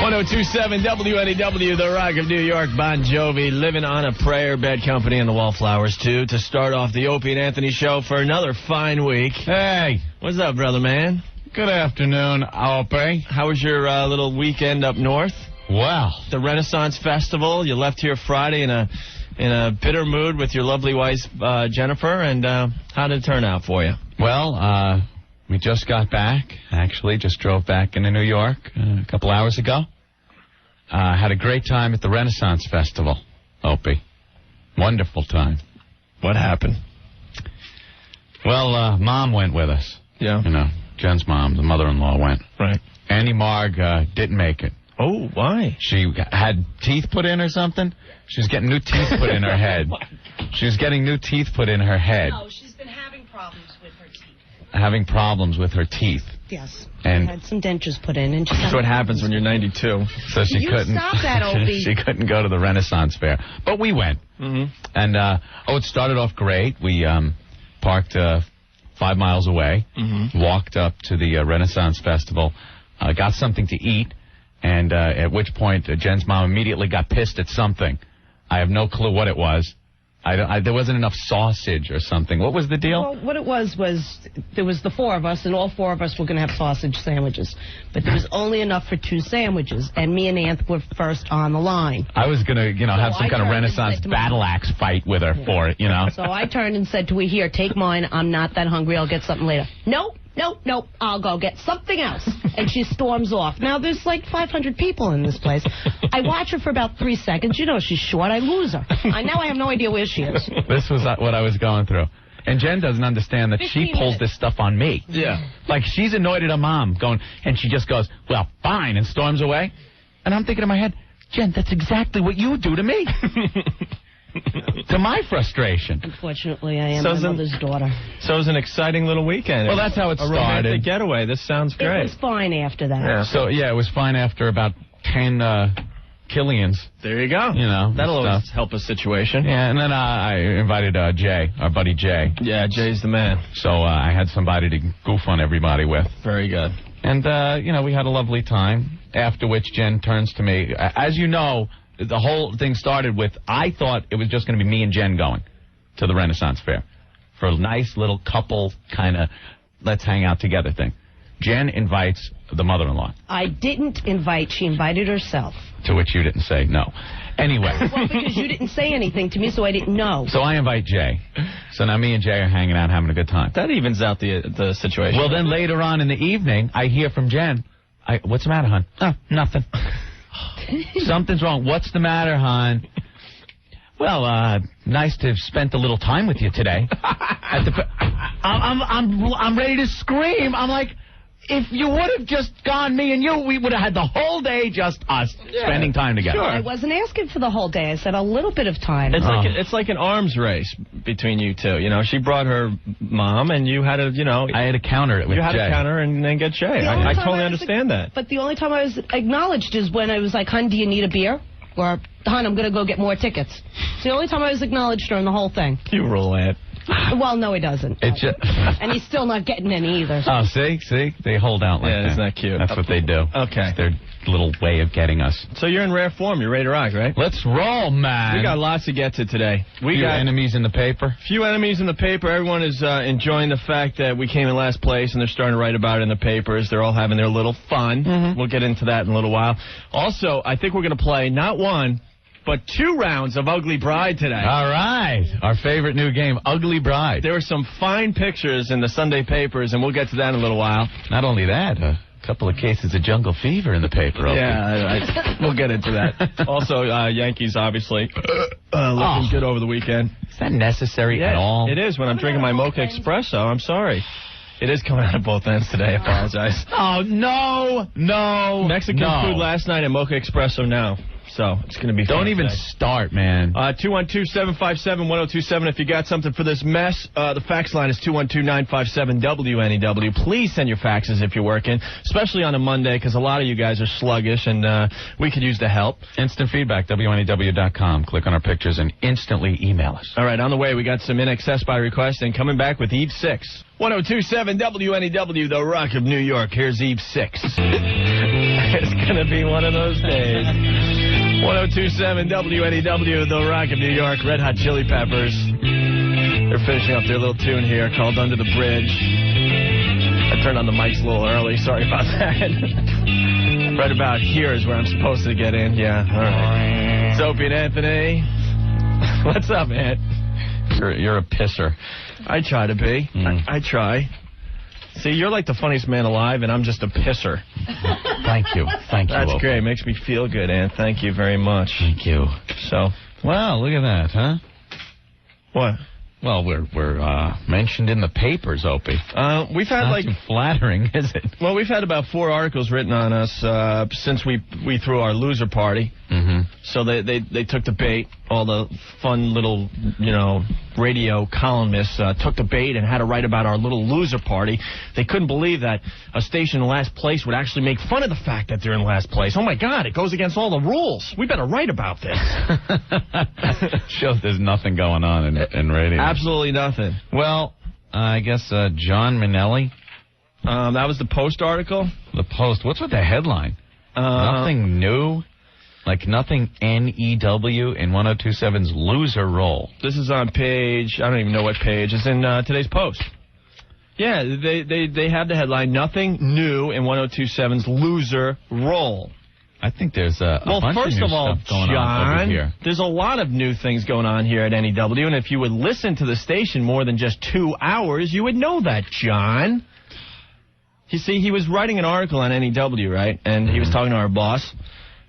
1027 WNEW, The Rock of New York, Bon Jovi, Living on a Prayer, Bad Company, and the Wallflowers, too, to start off the Opie and Anthony show for another fine week. Hey. What's up, brother man? Good afternoon, Opie. How was your little weekend up north? Well. The Renaissance Festival. You left here Friday in a bitter mood with your lovely wife, Jennifer, and how did it turn out for you? Well, we just got back. Actually, just drove back into New York a couple hours ago. Had a great time at the Renaissance Festival, Opie. Wonderful time. What happened? Well, Mom went with us. Yeah. You know, Jen's mom, the mother-in-law, went. Right. Annie Marg didn't make it. Oh, why? She had teeth put in or something. She was getting new teeth put in her head. She was getting new teeth put in her head. No, she's been having problems with her teeth. Having problems with her teeth. Yes. And had some dentures put in. And that's what happens when you're 92. So she couldn't. Stop that, Opie. She couldn't go to the Renaissance Fair. But we went. Mm-hmm. And, it started off great. We parked 5 miles away, walked up to the Renaissance Festival, got something to eat, and at which point Jen's mom immediately got pissed at something. I have no clue what it was. There wasn't enough sausage or something. What was the deal? Well, what it was there was the four of us, and all four of us were going to have sausage sandwiches. But there was only enough for 2 sandwiches, and me and Anth were first on the line. I was going to, have some kind of Renaissance battle axe fight with her for it, So I turned and said to her, here, take mine. I'm not that hungry. I'll get something later. Nope. I'll go get something else. And she storms off. Now, there's like 500 people in this place. I watch her for about 3 seconds. You know she's short. I lose her. Now I have no idea where she is. This was what I was going through. And Jen doesn't understand that she pulls this stuff on me. Yeah. Like, she's annoyed at her mom and she just goes, well, fine, and storms away. And I'm thinking in my head, Jen, that's exactly what you do to me. To my frustration. Unfortunately, I am my mother's daughter. So it was an exciting little weekend. Well, that's how it started. A romantic getaway. This sounds great. It was fine after that. Yeah. So, it was fine after about 10 Killians. There you go. That'll always help a situation. Yeah, and then I invited Jay, our buddy Jay. Yeah, Jay's the man. So I had somebody to goof on everybody with. Very good. And, we had a lovely time, after which Jen turns to me. As you know, the whole thing started with, I thought it was just going to be me and Jen going to the Renaissance Fair for a nice little couple kind of let's hang out together thing. Jen invites the mother-in-law. I didn't invite. She invited herself. To which you didn't say no. Anyway. Well, because you didn't say anything to me, so I didn't know. So I invite Jay. So now me and Jay are hanging out having a good time. That evens out the situation. Well, then later on in the evening, I hear from Jen. What's the matter, hon? Oh, nothing. Something's wrong. What's the matter, hon? Well, nice to have spent a little time with you today. I'm ready to scream. I'm like, if you would have just gone me and you, we would have had the whole day just us spending time together. Sure. I wasn't asking for the whole day. I said a little bit of time. It's like an arms race between you two. She brought her mom, and you had to, I had to counter it with Jay. You had to counter and then get Jay. I totally understand that. But the only time I was acknowledged is when I was like, hon, do you need a beer? Or, hon, I'm going to go get more tickets. It's the only time I was acknowledged during the whole thing. You roulette. Well, no, he doesn't. And he's still not getting any either. Oh, see? They hold out like that. Yeah, isn't that cute? That's what they do. Okay. It's their little way of getting us. So you're in rare form. You're ready to rock, right? Let's roll, man. We got lots to get to today. We got enemies in the paper. Few enemies in the paper. Everyone is enjoying the fact that we came in last place, and they're starting to write about it in the papers. They're all having their little fun. Mm-hmm. We'll get into that in a little while. Also, I think we're going to play not one, but 2 rounds of Ugly Bride today. All right. Our favorite new game, Ugly Bride. There were some fine pictures in the Sunday papers, and we'll get to that in a little while. Not only that, a couple of cases of jungle fever in the paper. Yeah, we'll get into that. Also, Yankees, obviously, looking good over the weekend. Is that necessary at all? It is when I'm drinking my Mocha Espresso. I'm sorry. It is coming out of both ends today. I apologize. Oh, no. Mexican food last night and Mocha Espresso now. So it's going to be fun. Don't even start, man. 212-757-1027 if you got something for this mess. The fax line is 212-957-WNEW. Please send your faxes if you're working, especially on a Monday, because a lot of you guys are sluggish, and we could use the help. Instant feedback, WNEW.com. Click on our pictures and instantly email us. All right, on the way, we got some In Excess by Request, and coming back with Eve 6. 1027 WNEW, the Rock of New York. Here's Eve 6. It's going to be one of those days. 1027 WNEW, the Rock of New York. Red Hot Chili Peppers. They're finishing up their little tune here called Under the Bridge. I turned on the mics a little early. Sorry about that. Right about here is where I'm supposed to get in. Yeah, all right. It's Opie and Anthony. What's up, man? You're a pisser. I try to be. I try. See, you're like the funniest man alive, and I'm just a pisser. Thank you. Thank you. That's great. Makes me feel good, Ann. Thank you very much. Thank you. So, wow, look at that, huh? What? Well, we're mentioned in the papers, Opie. We've had Not too flattering, is it? Well, we've had about 4 articles written on us since we threw our loser party. Mm-hmm. So they took the bait. All the fun little, radio columnists took the bait and had to write about our little loser party. They couldn't believe that a station in last place would actually make fun of the fact that they're in last place. Oh, my God, it goes against all the rules. We better write about this. Shows there's nothing going on in radio. Absolutely nothing. Well, I guess John Minnelli. That was the Post article? The Post. What's with the headline? Nothing new? Like nothing NEW in 1027's loser roll. This is on page, I don't even know what page. It's in today's Post. Yeah, they have the headline, Nothing New in 1027's loser roll. I think there's a bunch first of of new all, stuff going John, on over here. There's a lot of new things going on here at NEW, and if you would listen to the station more than just 2 hours, you would know that, John. You see, he was writing an article on NEW, right? And he was talking to our boss.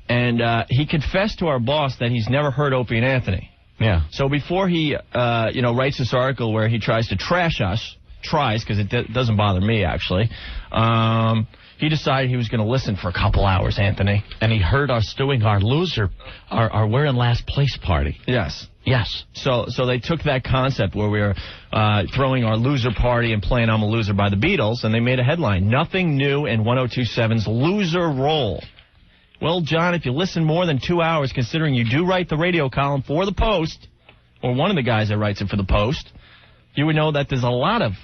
And he confessed to our boss that he's never heard Opie and Anthony. Yeah. So before he, writes this article where he tries to trash us, because it doesn't bother me, actually, he decided he was going to listen for a couple hours, Anthony. And he heard us doing our loser, our we're in last place party. Yes. Yes. So they took that concept where we were throwing our loser party and playing I'm a Loser by the Beatles, and they made a headline, Nothing New in 1027's loser roll. Well, John, if you listen more than 2 hours, considering you do write the radio column for the Post, or one of the guys that writes it for the Post, you would know that there's a lot of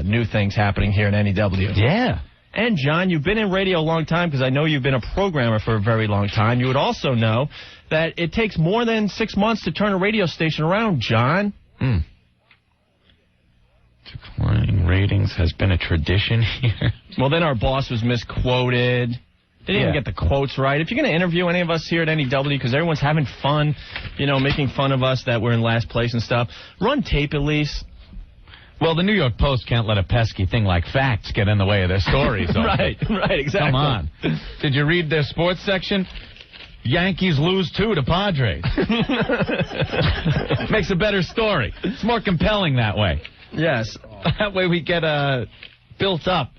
new things happening here at NEW. Yeah. And, John, you've been in radio a long time because I know you've been a programmer for a very long time. You would also know that it takes more than 6 months to turn a radio station around, John. Declining ratings has been a tradition here. Well, then our boss was misquoted. Didn't even get the quotes right. If you're going to interview any of us here at NEW, because everyone's having fun, making fun of us that we're in last place and stuff, run tape at least. Well, the New York Post can't let a pesky thing like facts get in the way of their stories. Right, exactly. Come on. Did you read their sports section? Yankees lose 2 to Padres. Makes a better story. It's more compelling that way. Yes. That way we get built up.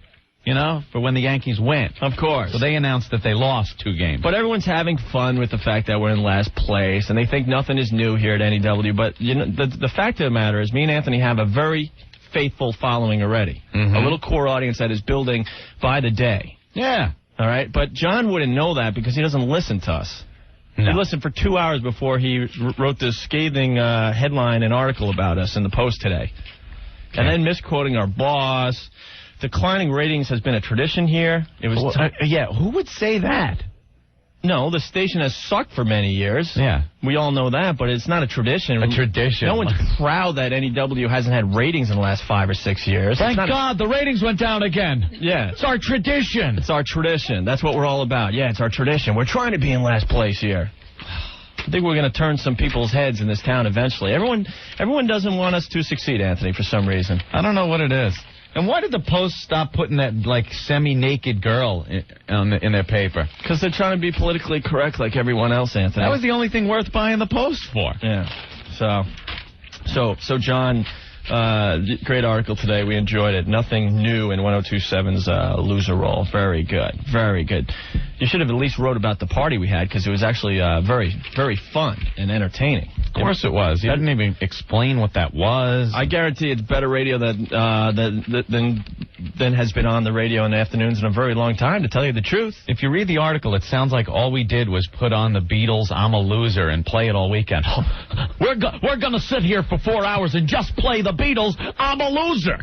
For when the Yankees win. Of course. So they announced that they lost 2 games. But everyone's having fun with the fact that we're in last place, and they think nothing is new here at NEW. But the fact of the matter is me and Anthony have a very faithful following already. Mm-hmm. A little core audience that is building by the day. Yeah. All right? But John wouldn't know that because he doesn't listen to us. No. He listened for 2 hours before he wrote this scathing headline and article about us in the Post today. Okay. And then misquoting our boss. Declining ratings has been a tradition here. It was who would say that? No, the station has sucked for many years. Yeah. We all know that, but it's not a tradition. A tradition. No one's proud that NEW hasn't had ratings in the last 5 or 6 years. Thank God the ratings went down again. Yeah. It's our tradition. It's our tradition. That's what we're all about. Yeah, it's our tradition. We're trying to be in last place here. I think we're going to turn some people's heads in this town eventually. Everyone doesn't want us to succeed, Anthony, for some reason. I don't know what it is. And why did the Post stop putting that, semi-naked girl in their paper? Because they're trying to be politically correct like everyone else, Anthony. That was the only thing worth buying the Post for. Yeah. So John Great article today. We enjoyed it. Nothing new in 102.7's loser roll. Very good. Very good. You should have at least wrote about the party we had because it was actually very, very fun and entertaining. Of course it was. You didn't even explain what that was. I guarantee it's better radio than has been on the radio in the afternoons in a very long time, to tell you the truth. If you read the article, it sounds like all we did was put on the Beatles' I'm a Loser and play it all weekend. We're going to sit here for 4 hours and just play the Beatles' I'm a Loser.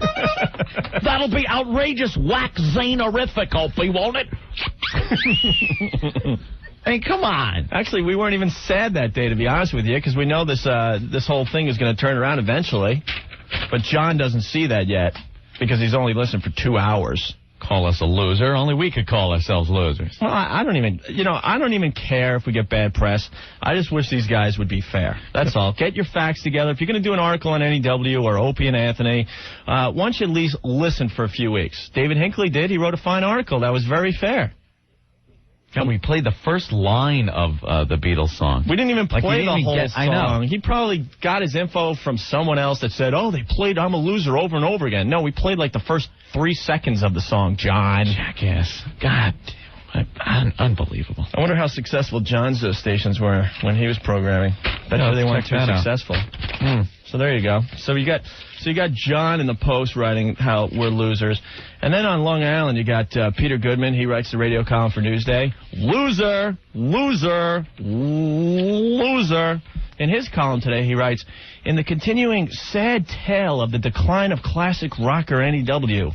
That'll be outrageous, whack, zanerific, Opie, won't it? Hey, come on. Actually, we weren't even sad that day, to be honest with you, because we know this whole thing is going to turn around eventually. But John doesn't see that yet because he's only listened for 2 hours. Call us a loser. Only we could call ourselves losers. Well, I don't even care if we get bad press. I just wish these guys would be fair. That's all. Get your facts together. If you're going to do an article on NEW or Opie and Anthony, why don't you at least listen for a few weeks? David Hinckley did. He wrote a fine article that was very fair. And we played the first line of the Beatles song. We didn't even play the whole song. I know. He probably got his info from someone else that said, oh, they played I'm a Loser over and over again. No, we played like the first 3 seconds of the song, John. Jackass. God, unbelievable. I wonder how successful John's stations were when he was programming. Bet you they weren't too successful. So there you go. So you got John in the Post writing how we're losers. And then on Long Island, you got Peter Goodman. He writes the radio column for Newsday. Loser, loser, loser. In his column today, he writes, in the continuing sad tale of the decline of classic rocker NEW.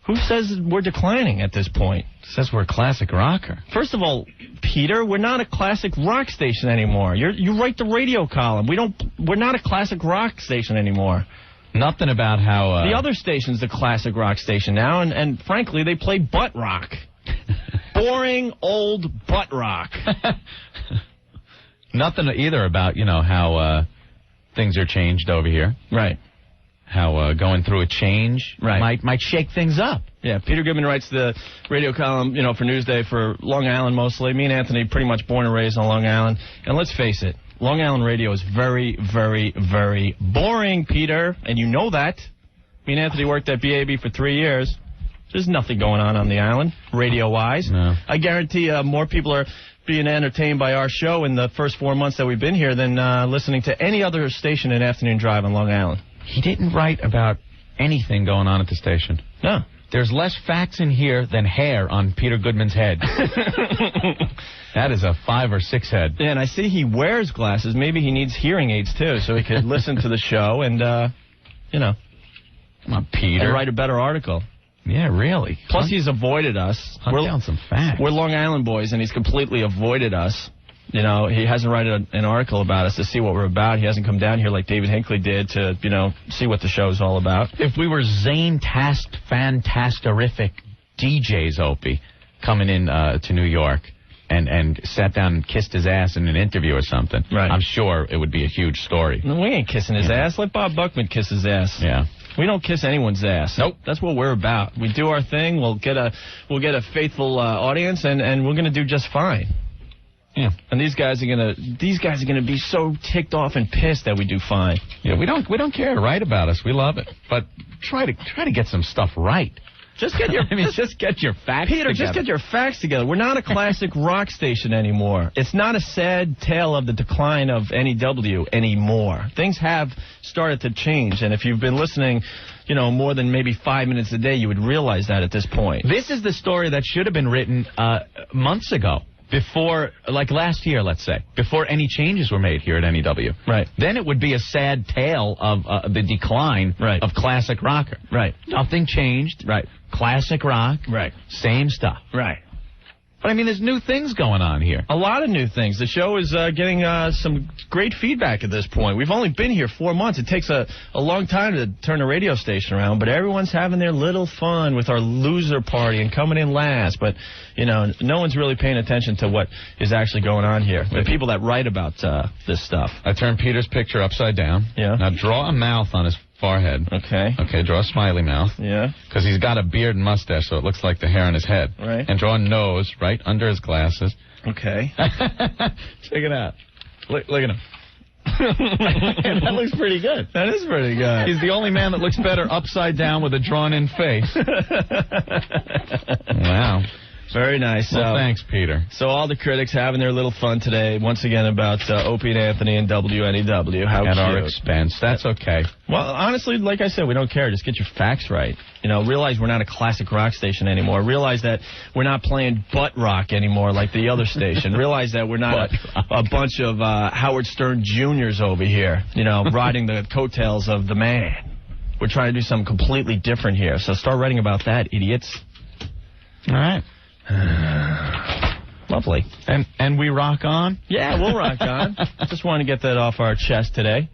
Who says we're declining at this point? Says we're a classic rocker. First of all, Peter, we're not a classic rock station anymore. You write the radio column. We're not a classic rock station anymore. Nothing about how... The other station's the classic rock station now, and frankly, they play butt rock. Boring, old butt rock. Nothing either about, how things are changed over here. Right. How going through a change might shake things up. Yeah, Peter Goodman writes the radio column, for Newsday for Long Island mostly. Me and Anthony pretty much born and raised on Long Island. And let's face it, Long Island radio is very, very, very boring, Peter. And you know that. Me and Anthony worked at BAB for 3 years. There's nothing going on the island, radio-wise. No. I guarantee more people are being entertained by our show in the first 4 months that we've been here than listening to any other station in Afternoon Drive on Long Island. He didn't write about anything going on at the station. No. There's less facts in here than hair on Peter Goodman's head. That is a 5 or 6 head. Yeah, and I see he wears glasses. Maybe he needs hearing aids, too, so he could listen to the show and, Come on, Peter. And write a better article. Yeah, really. Plus, he's avoided us. Hunt down some facts. We're Long Island boys, and he's completely avoided us. He hasn't written an article about us to see what we're about. He hasn't come down here like David Hinckley did to, see what the show's all about. If we were fantasterific DJs, Opie, coming in to New York and sat down and kissed his ass in an interview or something, right. I'm sure it would be a huge story. No, we ain't kissing his ass. Let Bob Buckman kiss his ass. Yeah. We don't kiss anyone's ass. Nope. That's what we're about. We do our thing. We'll get a faithful audience, and we're gonna do just fine. Yeah. And these guys are gonna be so ticked off and pissed that we do fine. Yeah, we don't care to write about us. We love it, but try to get some stuff right. Just get your just get your facts Peter, together. just get your facts together. We're not a classic rock station anymore. It's not a sad tale of the decline of NEW anymore. Things have started to change, and if you've been listening, more than maybe 5 minutes a day, you would realize that at this point. This is the story that should have been written months ago. Before, like last year, let's say, before any changes were made here at NEW. Right. Then it would be a sad tale of the decline of classic rocker. Right. Nothing changed. Right. Classic rock. Right. Same stuff. Right. But, there's new things going on here. A lot of new things. The show is getting some great feedback at this point. We've only been here 4 months. It takes a long time to turn a radio station around, but everyone's having their little fun with our loser party and coming in last. But, no one's really paying attention to what is actually going on here. The people that write about this stuff. I turned Peter's picture upside down. Yeah. Now draw a mouth on his forehead. Okay. Okay, draw a smiley mouth. Yeah. Because he's got a beard and mustache, so it looks like the hair on his head. Right. And draw a nose right under his glasses. Okay. Check it out. Look at him. That looks pretty good. That is pretty good. He's the only man that looks better upside down with a drawn-in face. Wow. Very nice. Well, thanks, Peter. So all the critics having their little fun today, once again, about Opie and Anthony and WNEW. How At cute. our expense. That's okay. Well, honestly, like I said, we don't care. Just get your facts right. You know, realize we're not a classic rock station anymore. Realize that we're not playing butt rock anymore like the other station. Realize that we're not a bunch of Howard Stern Juniors over here, you know, riding the coattails of the man. We're trying to do something completely different here. So start writing about that, idiots. All right. Lovely. And we rock on? Yeah, we'll rock on. Just want to get that off our chest today.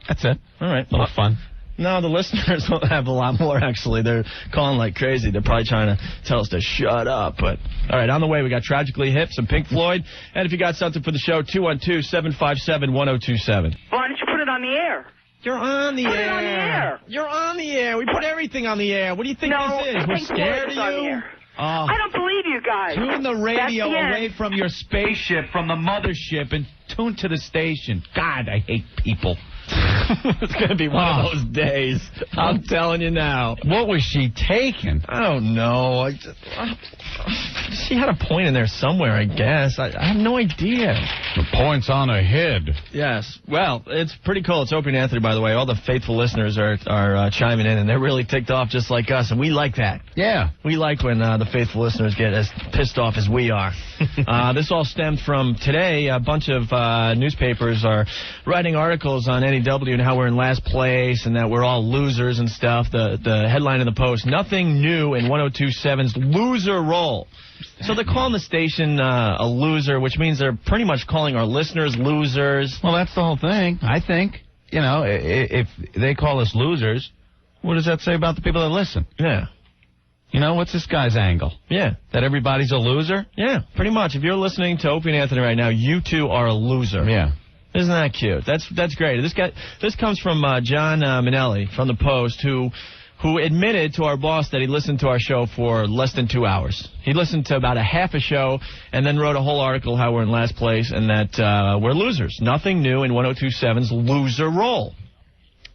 That's it. All right. A little fun. No, the listeners will have a lot more, actually. They're calling like crazy. They're probably trying to tell us to shut up. But, all right, on the way, we got Tragically Hip, some Pink Floyd. And if you got something for the show, 212-757-1027. Why don't you put it on the air? You're on the air. Put it on the air. You're on the air. We put everything on the air. What do you think this is? We're scared of you? Oh. I don't believe you guys. Tune the radio That's the away end. from your spaceship, from the mothership, and tune to the station. God, I hate people. It's going to be one of those days. I'm telling you now. What was she taking? I don't know. She had a point in there somewhere, I guess. I have no idea. The point's on her head. Yes. Well, it's pretty cool. It's Opie and Anthony, by the way. All the faithful listeners are chiming in, and they're really ticked off just like us, and we like that. Yeah. We like when the faithful listeners get as pissed off as we are. This all stemmed from today. A bunch of newspapers are writing articles on NEW and how we're in last place and that we're all losers and stuff. The headline in the Post, nothing new in 102.7's loser roll. So they're calling the station a loser, which means they're pretty much calling our listeners losers. Well, that's the whole thing, I think. You know, if they call us losers, what does that say about the people that listen? Yeah. You know, what's this guy's angle? Yeah. That everybody's a loser? Yeah, pretty much. If you're listening to Opie and Anthony right now, you too are a loser. Yeah. Isn't that cute? That's great. This comes from John Minelli from the Post, who admitted to our boss that he listened to our show for less than 2 hours. He listened to about a half a show and then wrote a whole article how we're in last place and that we're losers. Nothing new in 102.7's loser roll.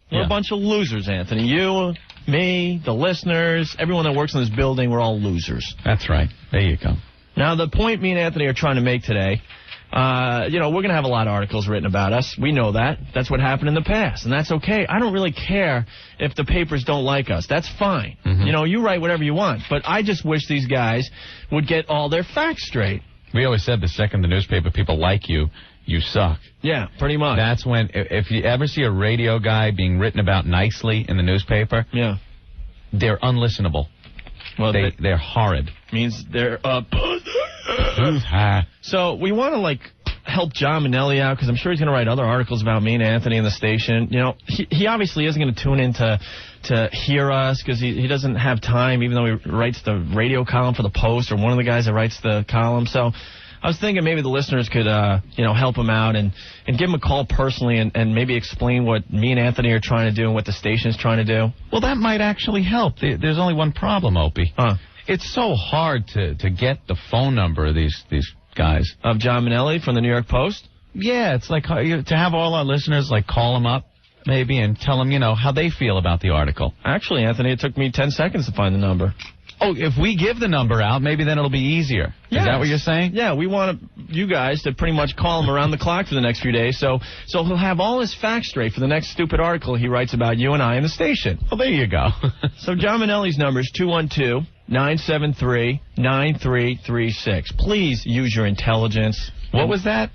We're a bunch of losers, Anthony. You, me, the listeners, everyone that works in this building, we're all losers. That's right. There you go. Now, the point me and Anthony are trying to make today, we're going to have a lot of articles written about us. We know that. That's what happened in the past, and that's okay. I don't really care if the papers don't like us. That's fine. Mm-hmm. You know, you write whatever you want, but I just wish these guys would get all their facts straight. We always said the second the newspaper people like you, you suck. Yeah, pretty much. That's when, if you ever see a radio guy being written about nicely in the newspaper, they're unlistenable. Well, they're horrid. Means they're up. So we want to, help John Minelli out, because I'm sure he's going to write other articles about me and Anthony in the station. You know, he obviously isn't going to tune in to hear us, because he doesn't have time, even though he writes the radio column for the Post, or one of the guys that writes the column. So I was thinking maybe the listeners could, help him out and give him a call personally and maybe explain what me and Anthony are trying to do and what the station's trying to do. Well, that might actually help. There's only one problem, Opie. It's so hard to get the phone number of these guys. Of John Minelli from the New York Post? Yeah, it's like to have all our listeners, call them up maybe and tell them, how they feel about the article. Actually, Anthony, it took me 10 seconds to find the number. Oh, if we give the number out, maybe then it'll be easier. Yes. Is that what you're saying? Yeah, we want you guys to pretty much call him around the clock for the next few days, so he'll have all his facts straight for the next stupid article he writes about you and I in the station. Well, there you go. So John Minelli's number is 212-973-9336. Please use your intelligence. What was that?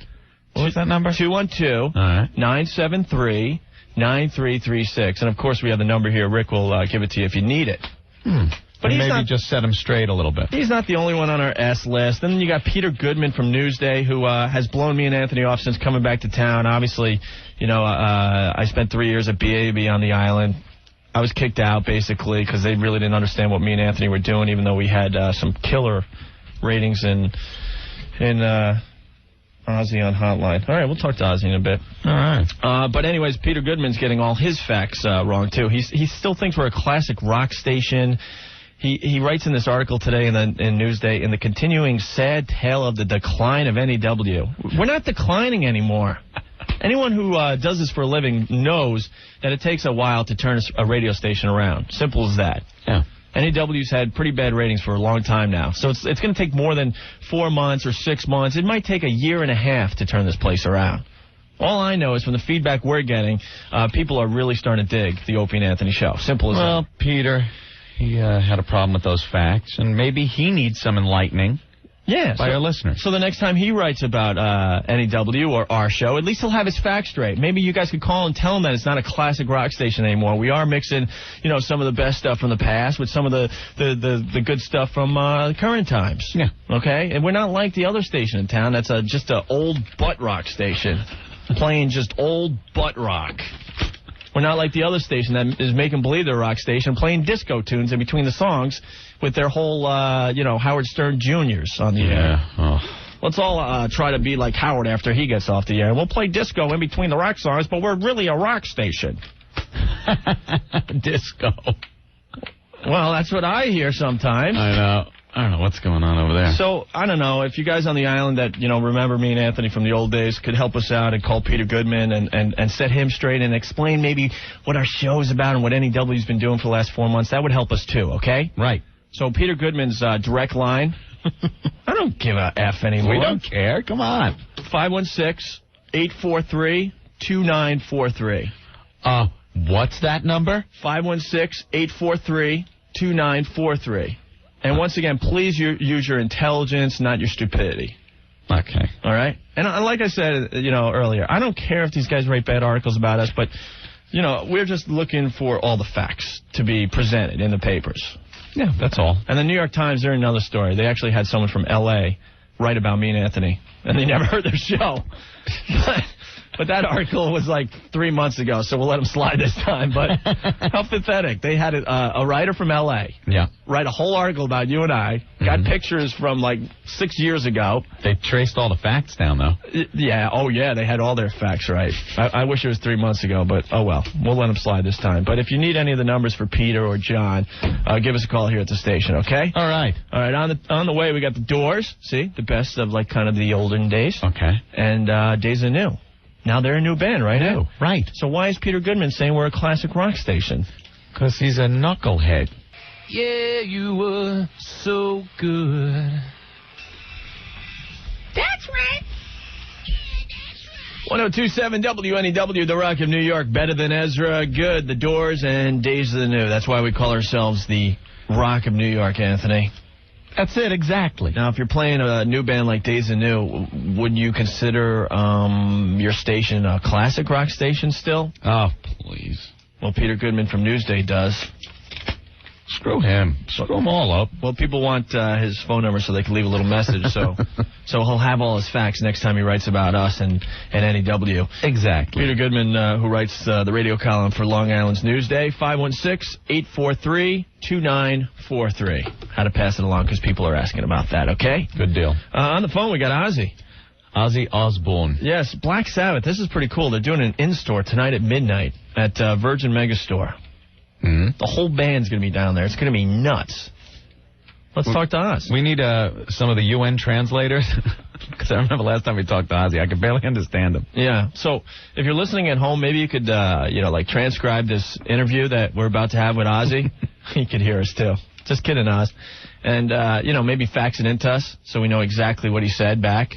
What was that number? 212-973-9336. And, of course, we have the number here. Rick will give it to you if you need it. But maybe just set him straight a little bit. He's not the only one on our S list. Then you got Peter Goodman from Newsday, who has blown me and Anthony off since coming back to town. Obviously, I spent 3 years at BAB on the island. I was kicked out, basically, because they really didn't understand what me and Anthony were doing, even though we had some killer ratings in Ozzy on Hotline. All right, we'll talk to Ozzy in a bit. All right. But anyways, Peter Goodman's getting all his facts wrong, too. He still thinks we're a classic rock station. He writes in this article today in Newsday, in the continuing sad tale of the decline of NEW. We're not declining anymore. Anyone who does this for a living knows that it takes a while to turn a radio station around. Simple as that. Yeah. NEW's had pretty bad ratings for a long time now. So it's going to take more than 4 months or 6 months. It might take a year and a half to turn this place around. All I know is from the feedback we're getting, people are really starting to dig the Opie and Anthony show. Simple as that. Well, Peter, he had a problem with those facts, and maybe he needs some enlightening. Yeah, by our listeners. So the next time he writes about NEW or our show, at least he'll have his facts straight. Maybe you guys could call and tell him that it's not a classic rock station anymore. We are mixing, some of the best stuff from the past with some of the good stuff from current times. Yeah. Okay? And we're not like the other station in town that's just an old butt rock station playing just old butt rock. We're not like the other station that is making believe they're a rock station, playing disco tunes in between the songs with their whole, Howard Stern Juniors on the air. Oh. Let's all try to be like Howard after he gets off the air. We'll play disco in between the rock songs, but we're really a rock station. Disco. Well, that's what I hear sometimes. I don't know what's going on over there. So, I don't know, if you guys on the island that, remember me and Anthony from the old days could help us out and call Peter Goodman and set him straight and explain maybe what our show's about and what NEW's been doing for the last 4 months, that would help us too, okay? Right. So, Peter Goodman's direct line, I don't give a F anymore. We don't care. Come on. 516-843-2943. What's that number? 516-843-2943. And once again, please use your intelligence, not your stupidity. Okay. All right? And like I said, earlier, I don't care if these guys write bad articles about us, but, we're just looking for all the facts to be presented in the papers. Yeah, that's all. And the New York Times, they're another story. They actually had someone from L.A. write about me and Anthony, and they never heard their show. But that article was like 3 months ago, so we'll let them slide this time. But how pathetic. They had a writer from L.A. write a whole article about you and I, got pictures from like 6 years ago. They traced all the facts down, though. Yeah, they had all their facts right. I wish it was 3 months ago, but oh well. We'll let them slide this time. But if you need any of the numbers for Peter or John, give us a call here at the station, okay? All right. All right, on the way, we got the Doors, see, the best of like kind of the olden days. Okay. And Days of New. Now they're a new band, right? New, right. So why is Peter Goodman saying we're a classic rock station? Because he's a knucklehead. Yeah, you were so good. That's right. 1027 WNEW, The Rock of New York, better than Ezra, good, The Doors, and Days of the New. That's why we call ourselves the Rock of New York, Anthony. That's it, exactly. Now, if you're playing a new band like Days of New, wouldn't you consider your station a classic rock station still? Oh, please. Well, Peter Goodman from Newsday does. Screw him. Screw them all up. Well, people want his phone number so they can leave a little message, so he'll have all his facts next time he writes about us and NEW. Exactly. Peter Goodman, who writes the radio column for Long Island's Newsday, 516-843-2943. How to pass it along because people are asking about that, okay? Good deal. On the phone, we got Ozzy. Ozzy Osbourne. Yes, Black Sabbath. This is pretty cool. They're doing an in-store tonight at midnight at Virgin Megastore. Mm-hmm. The whole band's going to be down there. It's going to be nuts. Let's talk to Oz. We need some of the UN translators. Because I remember last time we talked to Ozzy, I could barely understand him. Yeah. So if you're listening at home, maybe you could, transcribe this interview that we're about to have with Ozzy. He could hear us, too. Just kidding, Oz. And, maybe fax it into us so we know exactly what he said back.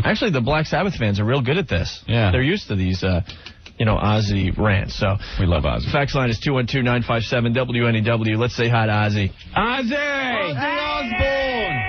Actually, the Black Sabbath fans are real good at this. Yeah. They're used to these, Ozzy rants. So we love Ozzy. Fax line is 212-957-WNEW. Let's say hi to Ozzy. Ozzy! Ozzy Osbourne!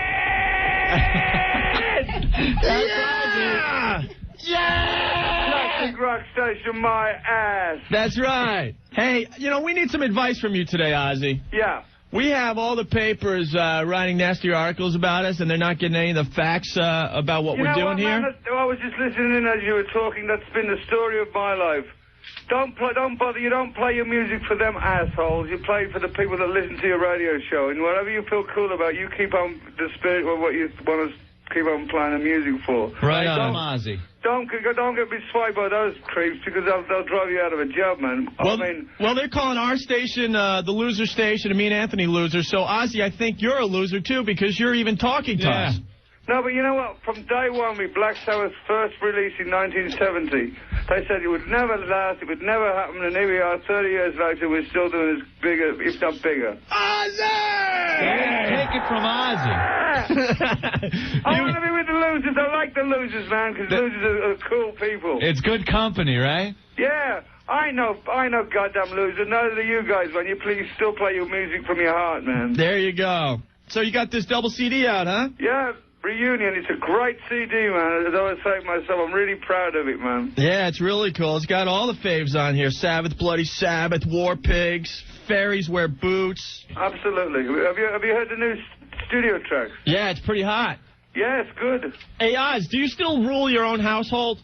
Yeah! Yeah! Classic rock station, my ass. That's right. Hey, we need some advice from you today, Ozzy. Yeah. We have all the papers writing nasty articles about us, and they're not getting any of the facts about what we're doing here. Man, I was just listening as you were talking. That's been the story of my life. Don't bother. You don't play your music for them assholes. You play it for the people that listen to your radio show. And whatever you feel cool about, you keep on the spirit of what you want to keep on playing the music for. Right on, Ozzy. Don't get me swayed by those creeps because they'll drive you out of a job, man. Well, they're calling our station the loser station and me and Anthony losers. So, Ozzy, I think you're a loser, too, because you're even talking to us. No, but you know what? From day one, with Black Sabbath's first release in 1970, they said it would never last, it would never happen, and here we are, 30 years later, we're still doing as bigger, if not bigger. Ozzy! Take it from Ozzy. I want to be with the losers. I like the losers, man, because losers are cool people. It's good company, right? Yeah. I know, goddamn loser. Neither do you guys, man. You please still play your music from your heart, man. There you go. So you got this double CD out, huh? Yeah. Reunion, it's a great CD, man. As I was saying myself, I'm really proud of it, man. Yeah, it's really cool. It's got all the faves on here. Sabbath, Bloody Sabbath, War Pigs, Fairies Wear Boots. Absolutely. Have you heard the new studio tracks? Yeah, it's pretty hot. Yeah, it's good. Hey, Oz, do you still rule your own household?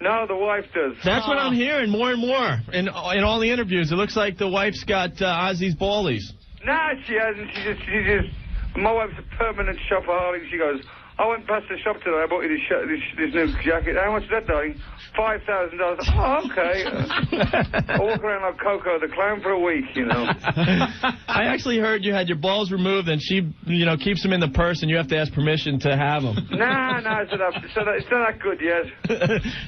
No, the wife does. That's what I'm hearing more and more in all the interviews. It looks like the wife's got Ozzy's ballies. Nah, she hasn't. She just... My wife's a permanent shopaholic. She goes, I went past the shop today. I bought you this new jacket. How much is that, darling? $5,000. Oh, okay. I walk around like Coco the Clown for a week, you know. I actually heard you had your balls removed, and she, keeps them in the purse, and you have to ask permission to have them. Nah, it's not that good yet.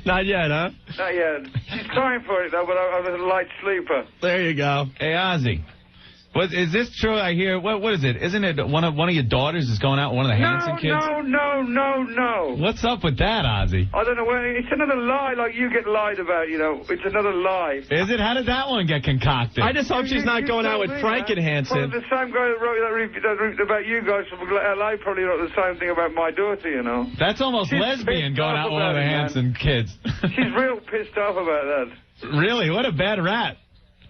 Not yet, huh? Not yet. She's trying for it, though, but I was a light sleeper. There you go. Hey, Ozzy. Is this true? I hear. What is it? Isn't it one of your daughters is going out with one of the Hanson kids? No. What's up with that, Ozzy? I don't know. It's another lie, like you get lied about. It's another lie. Is it? How did that one get concocted? I just hope she's not going out with Frank and Hanson. The same guy that wrote that about you guys from LA probably wrote the same thing about my daughter. That's almost She's lesbian going out with one of the Hanson kids. She's real pissed off about that. Really? What a bad rat.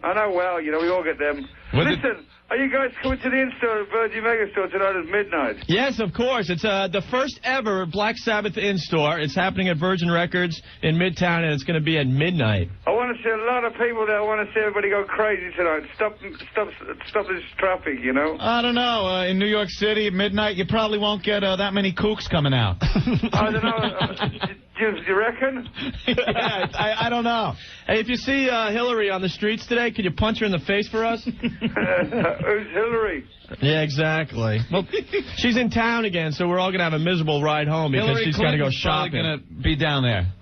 I know. Well, we all get them. Listen. Are you guys coming to the in-store at Virgin Megastore tonight at midnight? Yes, of course. It's the first ever Black Sabbath in-store. It's happening at Virgin Records in Midtown, and it's going to be at midnight. I want to see a lot of people there. I want to see everybody go crazy tonight. Stop this traffic, I don't know. In New York City at midnight, you probably won't get that many kooks coming out. I don't know. Do you reckon? Yeah, I don't know. Hey, if you see Hillary on the streets today, could you punch her in the face for us? Who's Hillary? Yeah, exactly. Well, she's in town again, so we're all going to have a miserable ride home because she's got to go shopping. Hillary Clinton's probably going to be down there.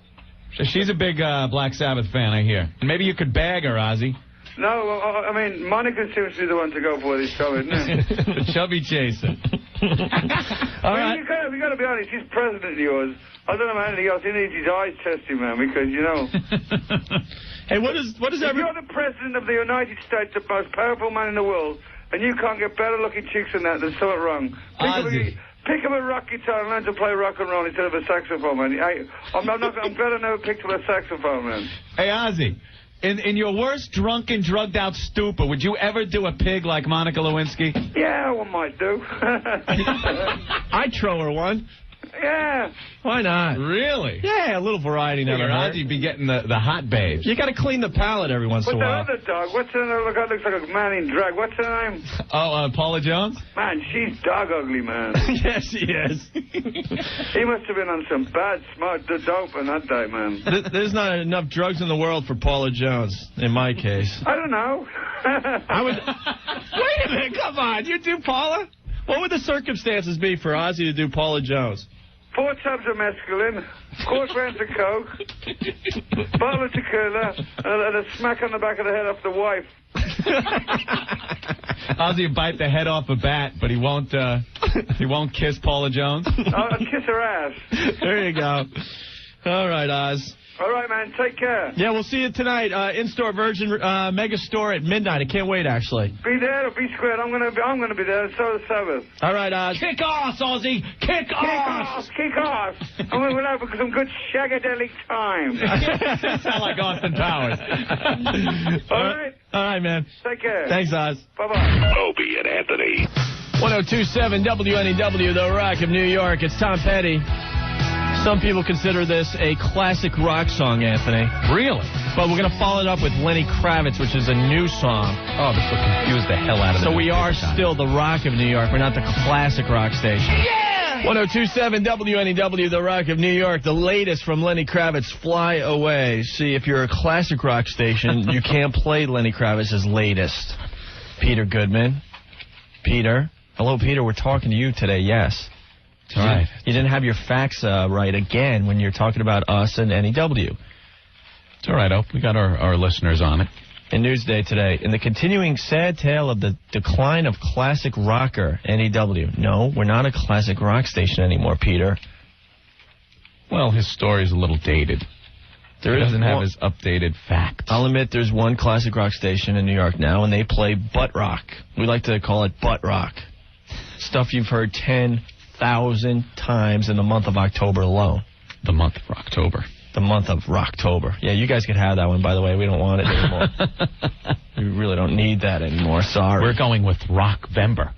She's a big Black Sabbath fan, I hear. Maybe you could bag her, Ozzy. No, I mean, Monica seems to be the one to go for this show, isn't it? The chubby chaser. All right. You got to be honest, he's president of yours. I don't know about anything else. He needs his eyes testing, man, because, Hey, what is If you're the president of the United States, the most powerful man in the world, and you can't get better-looking chicks than that, there's something wrong. Pick up a rock guitar and learn to play rock and roll instead of a saxophone, man. I'm glad I never picked up a saxophone, man. Hey, Ozzy. In your worst drunken, drugged-out stupor, would you ever do a pig like Monica Lewinsky? Yeah, one might do. I'd throw her one. Yeah. Why not? Really? Yeah, a little variety never hurt. Ozzy'd be getting the hot babes. You got to clean the palate every once in a while. What's that other dog? What's her name? Looks like a man in drag. What's her name? Oh, Paula Jones? Man, she's dog ugly, man. Yes, she is. He must have been on some bad, smart dope on that day, man. There's not enough drugs in the world for Paula Jones, in my case. I don't know. Wait a minute, come on. You do Paula? What would the circumstances be for Ozzy to do Paula Jones? 4 tubs of mescaline, 4 grams of coke, bottle of tequila, and a smack on the back of the head off the wife. Ozzy would bite the head off a bat, but he won't kiss Paula Jones. I'll kiss her ass. There you go. All right, Oz. All right, man. Take care. Yeah, we'll see you tonight. In-store Virgin Mega Store at midnight. I can't wait, actually. Be there or be squared. I'm gonna be there. And so is Sabbath. All right, Oz. Kick off, Ozzy. Kick off. Kick off. I'm gonna have some good shagadelic time. Sound like Austin Powers. All right. All right, man. Take care. Thanks, Oz. Bye-bye. Opie and Anthony. 102.7 WNEW, The Rock of New York. It's Tom Petty. Some people consider this a classic rock song, Anthony. Really? But we're going to follow it up with Lenny Kravitz, which is a new song. Oh, this will confuse the hell out of me. So we are still the Rock of New York. We're not the classic rock station. Yeah! 102.7 WNEW, The Rock of New York. The latest from Lenny Kravitz, Fly Away. See, if you're a classic rock station, you can't play Lenny Kravitz's latest. Peter Goodman. Peter. Hello, Peter. We're talking to you today, yes. All right. You didn't have your facts right again when you're talking about us and NEW. It's all right, Ope. We got our listeners on it. In Newsday today, in the continuing sad tale of the decline of classic rocker, NEW. No, we're not a classic rock station anymore, Peter. Well, his story's a little dated. He doesn't have his updated facts. I'll admit there's one classic rock station in New York now, and they play butt rock. We like to call it butt rock. Stuff you've heard 10,000 times in the month of October alone. The month of October. The month of Rocktober. Yeah, you guys can have that one, by the way. We don't want it anymore. We really don't need that anymore. Sorry. We're going with Rockvember.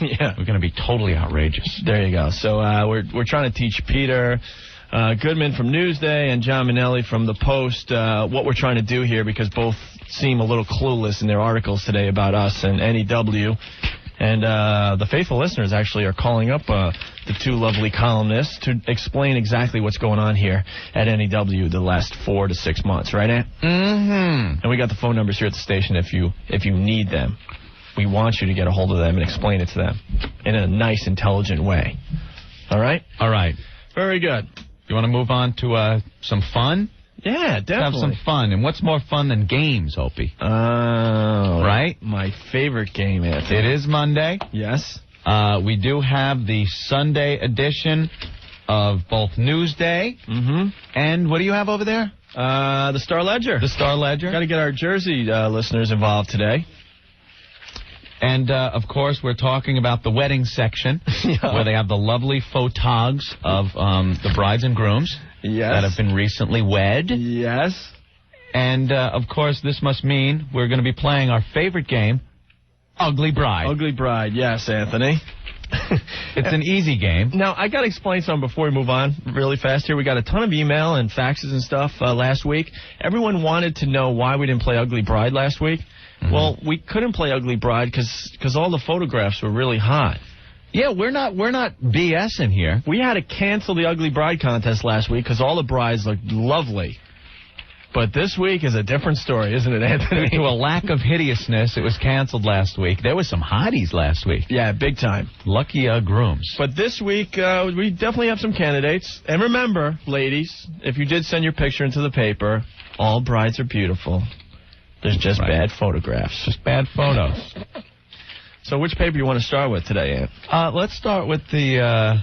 Yeah. We're going to be totally outrageous. There you go. So we're trying to teach Peter Goodman from Newsday and John Minnelli from The Post what we're trying to do here, because both seem a little clueless in their articles today about us and NEW. And the faithful listeners actually are calling up the two lovely columnists to explain exactly what's going on here at NEW the last 4 to 6 months, right, Ant? Mm-hmm. And we got the phone numbers here at the station if you need them. We want you to get a hold of them and explain it to them in a nice, intelligent way. All right? All right. Very good. You want to move on to some fun? Yeah, definitely. Have some fun. And what's more fun than games, Opie? Right? My favorite game, Anthony. It is Monday. Yes. We do have the Sunday edition of both Newsday and what do you have over there? The Star Ledger. The Star Ledger. Got to get our Jersey listeners involved today. And, of course, we're talking about the wedding section where they have the lovely photogs of the brides and grooms that have been recently wed. Yes. And, of course, this must mean we're going to be playing our favorite game, Ugly Bride. Ugly Bride, yes, Anthony. It's an easy game. Now, I got to explain something before we move on really fast here. We got a ton of email and faxes and stuff last week. Everyone wanted to know why we didn't play Ugly Bride last week. Mm-hmm. Well, we couldn't play Ugly Bride because all the photographs were really hot. Yeah, we're not BSing here. We had to cancel the Ugly Bride contest last week because all the brides looked lovely. But this week is a different story, isn't it, Anthony? Due to a lack of hideousness, it was canceled last week. There was some hotties last week. Yeah, big time. Lucky grooms. But this week, we definitely have some candidates. And remember, ladies, if you did send your picture into the paper, all brides are beautiful. There's just bad photographs. Just bad photos. So which paper you want to start with today, Ant? Let's start with the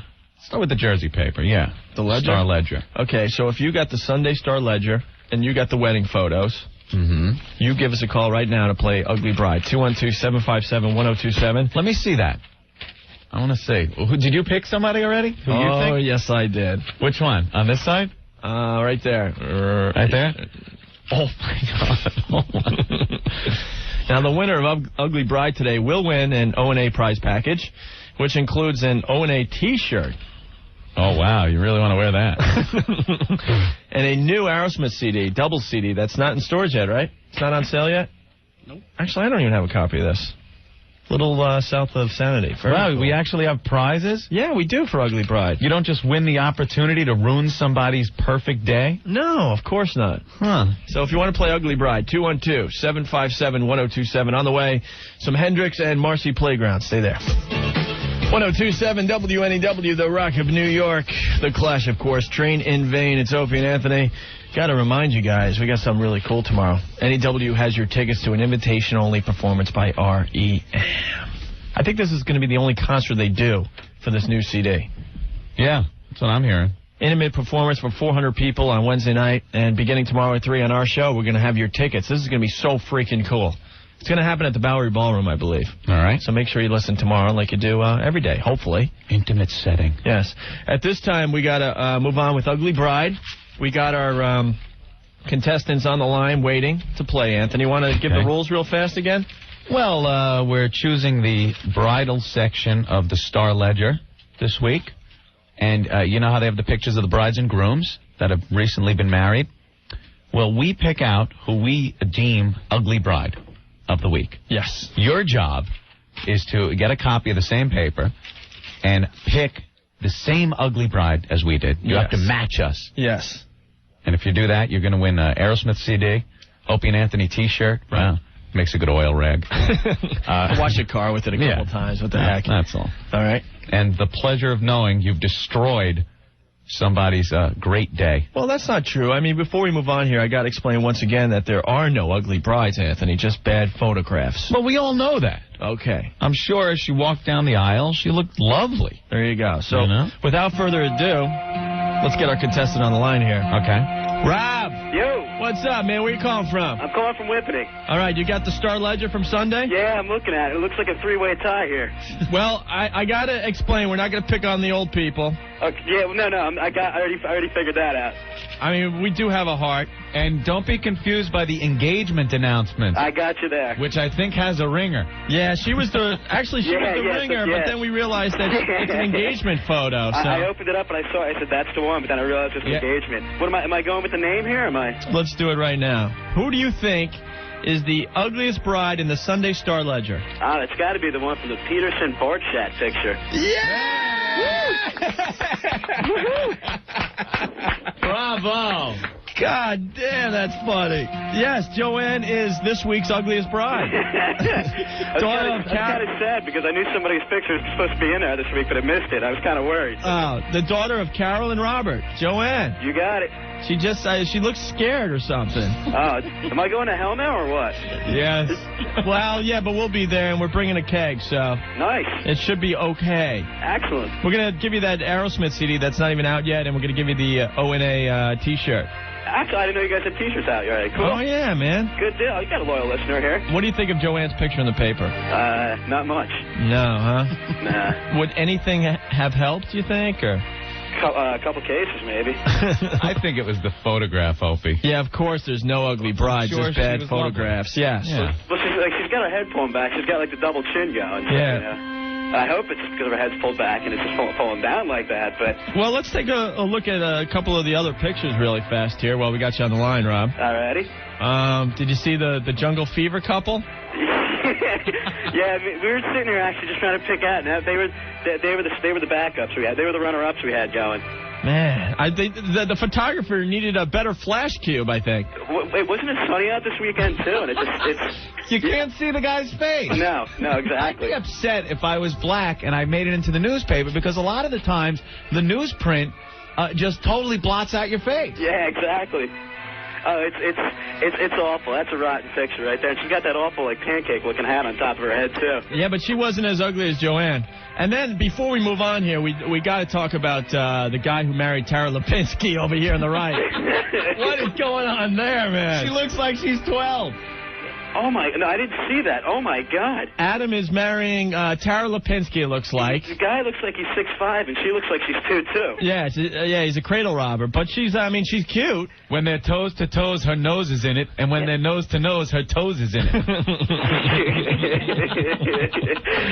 Jersey paper, yeah. The Ledger? Star Ledger. Okay, so if you got the Sunday Star Ledger and you got the wedding photos, you give us a call right now to play Ugly Bride. 212-757-1027. Let me see that. I want to see. Did you pick somebody already? Who you think? Oh, yes, I did. Which one? On this side? Right there. Right there? Oh, my God. Now, the winner of Ugly Bride today will win an O&A prize package, which includes an O&A T-shirt. Oh, wow. You really want to wear that. And a new Aerosmith CD, double CD, that's not in storage yet, right? It's not on sale yet? Nope. Actually, I don't even have a copy of this. Little south of Sanity. Wow, cool. We actually have prizes? Yeah, we do for Ugly Bride. You don't just win the opportunity to ruin somebody's perfect day? No, of course not. Huh. So if you want to play Ugly Bride, 212-757-1027. On the way, some Hendrix and Marcy Playground. Stay there. 1027 WNEW, the Rock of New York. The Clash, of course. Train in Vain. It's Opie and Anthony. Got to remind you guys, we got something really cool tomorrow. NEW has your tickets to an invitation-only performance by R.E.M. I think this is going to be the only concert they do for this new CD. Yeah, that's what I'm hearing. Intimate performance for 400 people on Wednesday night, and beginning tomorrow at 3 on our show, we're going to have your tickets. This is going to be so freaking cool. It's going to happen at the Bowery Ballroom, I believe. All right. So make sure you listen tomorrow like you do every day, hopefully. Intimate setting. Yes. At this time, we got to move on with Ugly Bride. We got our contestants on the line waiting to play, Anthony. Want to give the rules real fast again? Well, we're choosing the bridal section of the Star Ledger this week. And you know how they have the pictures of the brides and grooms that have recently been married? Well, we pick out who we deem Ugly Bride of the week. Yes. Your job is to get a copy of the same paper and pick the same Ugly Bride as we did. You have to match us. Yes. And if you do that, you're going to win an Aerosmith CD, Opie and Anthony T-shirt. Right. Wow. Makes a good oil rag. Wash your car with it a couple times. What the heck? That's all. All right. And the pleasure of knowing you've destroyed somebody's great day. Well, that's not true. I mean, before we move on here, I got to explain once again that there are no ugly brides, Anthony, just bad photographs. Well, we all know that. Okay. I'm sure as she walked down the aisle, she looked lovely. There you go. So, without further ado, let's get our contestant on the line here. Okay. Rob! Yo! What's up, man? Where you calling from? I'm calling from Whippany. All right, you got the Star Ledger from Sunday? Yeah, I'm looking at it. It looks like a three-way tie here. Well, I got to explain. We're not going to pick on the old people. Okay, yeah, well, no, I already figured that out. I mean, we do have a heart. And don't be confused by the engagement announcement. I got you there. Which I think has a ringer. Yeah, she was the ringer, but then we realized that it's an engagement photo. So I opened it up and I saw it. I said, that's the one, but then I realized it's an engagement. What am I going with the name here, or am I? Let's do it right now. Who do you think is the ugliest bride in the Sunday Star Ledger? Ah, it's got to be the one from the Peterson-Borchardt picture. Yeah! Bravo! God damn, that's funny. Yes, Joanne is this week's ugliest bride. I was kind of sad because I knew somebody's picture was supposed to be in there this week, but I missed it. I was kind of worried. Oh, the daughter of Carol and Robert, Joanne. You got it. She just, she looks scared or something. Oh, am I going to hell now or what? Yes. Well, yeah, but we'll be there, and we're bringing a keg, so. Nice. It should be okay. Excellent. We're going to give you that Aerosmith CD that's not even out yet, and we're going to give you the ONA T-shirt. Actually, I didn't know you guys had T-shirts out. All right, cool. Oh, yeah, man. Good deal. You got a loyal listener here. What do you think of Joanne's picture in the paper? Not much. No, huh? Nah. Would anything have helped, you think, or? A couple cases, maybe. I think it was the photograph, Opie. Yeah, of course, there's no ugly bride, just bad photographs. Yes. Yeah. Well, she's got her head pulled back. She's got, like, the double chin going. Yeah. You know? I hope it's because her head's pulled back and it's just falling down like that, but... Well, let's take a look at a couple of the other pictures really fast here while we got you on the line, Rob. Alrighty. Did you see the Jungle Fever couple? Yeah, we were sitting here actually just trying to pick out. Now they were the backups we had. They were the runner-ups we had going. Man, the photographer needed a better flash cube, I think. Wait, wasn't it sunny out this weekend too? And it's you can't see the guy's face. No, exactly. I'd be upset if I was black and I made it into the newspaper because a lot of the times the newsprint just totally blots out your face. Yeah, exactly. Oh, it's awful. That's a rotten picture right there. And she's got that awful, like, pancake-looking hat on top of her head, too. Yeah, but she wasn't as ugly as Joanne. And then, before we move on here, we got to talk about the guy who married Tara Lipinski over here on the right. What is going on there, man? She looks like she's 12. Oh, my... No, I didn't see that. Oh, my God. Adam is marrying Tara Lipinski, it looks like. The guy looks like he's 6'5", and she looks like she's 2'2". Yeah, he's a cradle robber. But she's cute. When they're toes to toes, her nose is in it. And when they're nose to nose, her toes is in it.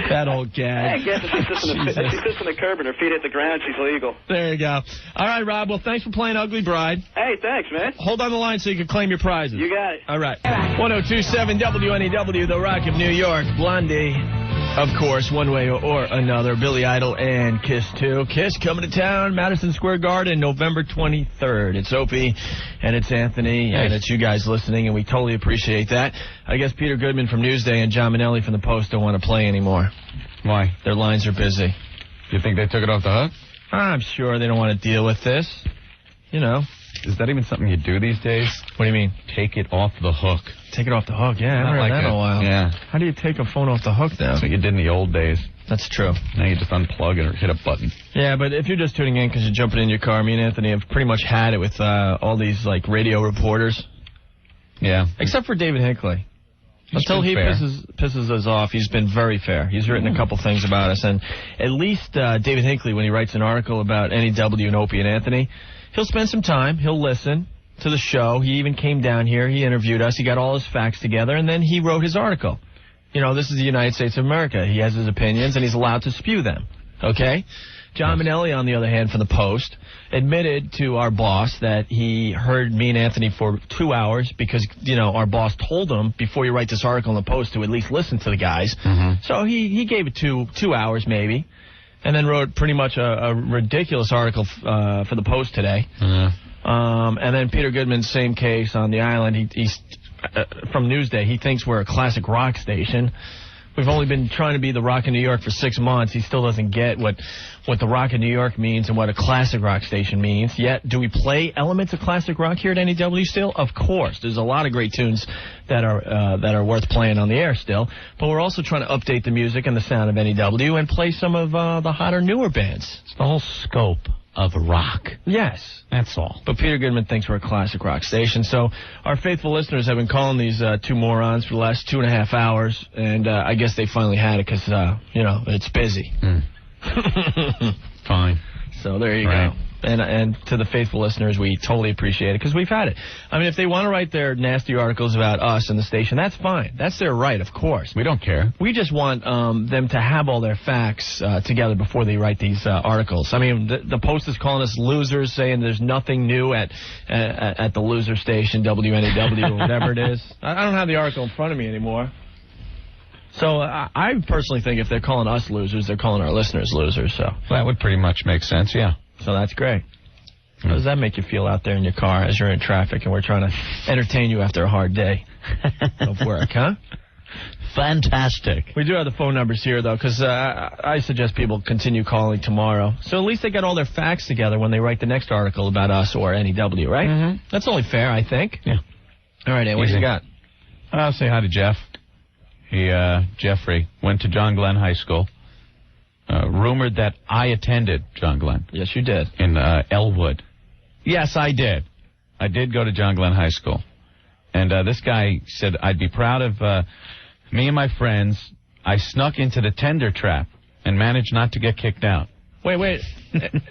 That old gag. I guess if she sits on the curb and her feet hit the ground, she's legal. There you go. All right, Rob. Well, thanks for playing Ugly Bride. Hey, thanks, man. Hold on the line so you can claim your prizes. You got it. All right. 1027 WNEW, The Rock of New York. Blondie, of course, one way or another. Billy Idol and Kiss 2. Kiss coming to town, Madison Square Garden, November 23rd. It's Opie and it's Anthony and it's you guys listening, and we totally appreciate that. I guess Peter Goodman from Newsday and John Minnelli from The Post don't want to play anymore. Why? Their lines are busy. You think they took it off the hook? I'm sure they don't want to deal with this. You know. Is that even something you do these days? What do you mean? Take it off the hook. Take it off the hook? Yeah, I haven't heard that in a while. Yeah. How do you take a phone off the hook now? That's what you did in the old days. That's true. Now you just unplug it or hit a button. Yeah, but if you're just tuning in because you're jumping in your car, me and Anthony have pretty much had it with Mm-hmm. all these, like, radio reporters. Yeah. Except for David Hinckley. Until he pisses us off, he's been very fair. He's written a couple things about us, and at least David Hinckley, when he writes an article about NEW and Opie and Anthony, he'll spend some time, he'll listen to the show. He even came down here, he interviewed us, he got all his facts together, and then he wrote his article. You know, this is the United States of America. He has his opinions, and he's allowed to spew them. Okay? John Minnelli, on the other hand, from the Post, admitted to our boss that he heard me and Anthony for 2 hours because, you know, our boss told him before you write this article in the Post to at least listen to the guys. Mm-hmm. So he gave it 2 hours maybe, and then wrote pretty much a ridiculous article for the Post today. Mm-hmm. And then Peter Goodman's same case on the island. He from Newsday, he thinks we're a classic rock station. We've only been trying to be the Rock in New York for 6 months. He still doesn't get what the Rock in New York means and what a classic rock station means. Yet, do we play elements of classic rock here at NEW still? Of course. There's a lot of great tunes that are worth playing on the air still. But we're also trying to update the music and the sound of NEW and play some of the hotter, newer bands. It's the whole scope of rock. Yes. That's all. But Peter Goodman thinks we're a classic rock station. So our faithful listeners have been calling these two morons for the last 2.5 hours, and I guess they finally had it because, it's busy. Fine. So there you go. And to the faithful listeners, we totally appreciate it because we've had it. I mean, if they want to write their nasty articles about us and the station, that's fine. That's their right, of course. We don't care. We just want them to have all their facts together before they write these articles. I mean, the Post is calling us losers, saying there's nothing new at the loser station, WNEW, or whatever it is. I don't have the article in front of me anymore. So I personally think if they're calling us losers, they're calling our listeners losers. So that would pretty much make sense, yeah. So that's great. How does that make you feel out there in your car as you're in traffic and we're trying to entertain you after a hard day of work, huh? Fantastic. We do have the phone numbers here, though, because I suggest people continue calling tomorrow. So at least they got all their facts together when they write the next article about us or NEW, right? Mm-hmm. That's only fair, I think. Yeah. All right, Ann, what do you got? I'll say hi to Jeff. Jeffrey went to John Glenn High School. Rumored that I attended John Glenn. Yes, you did. In Elwood. Yes, I did. I did go to John Glenn High School. And this guy said I'd be proud of me and my friends. I snuck into the tender trap and managed not to get kicked out. Wait.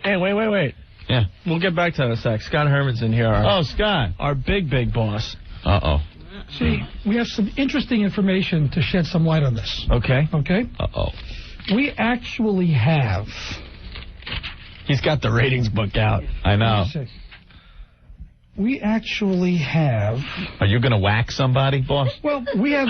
Hey, wait. Yeah. We'll get back to that in a sec. Scott Herman's in here. Scott. Our big boss. Uh-oh. See, we have some interesting information to shed some light on this. Okay. Uh-oh. We actually have... He's got the ratings book out. I know. We actually have... Are you going to whack somebody, boss? Well, we have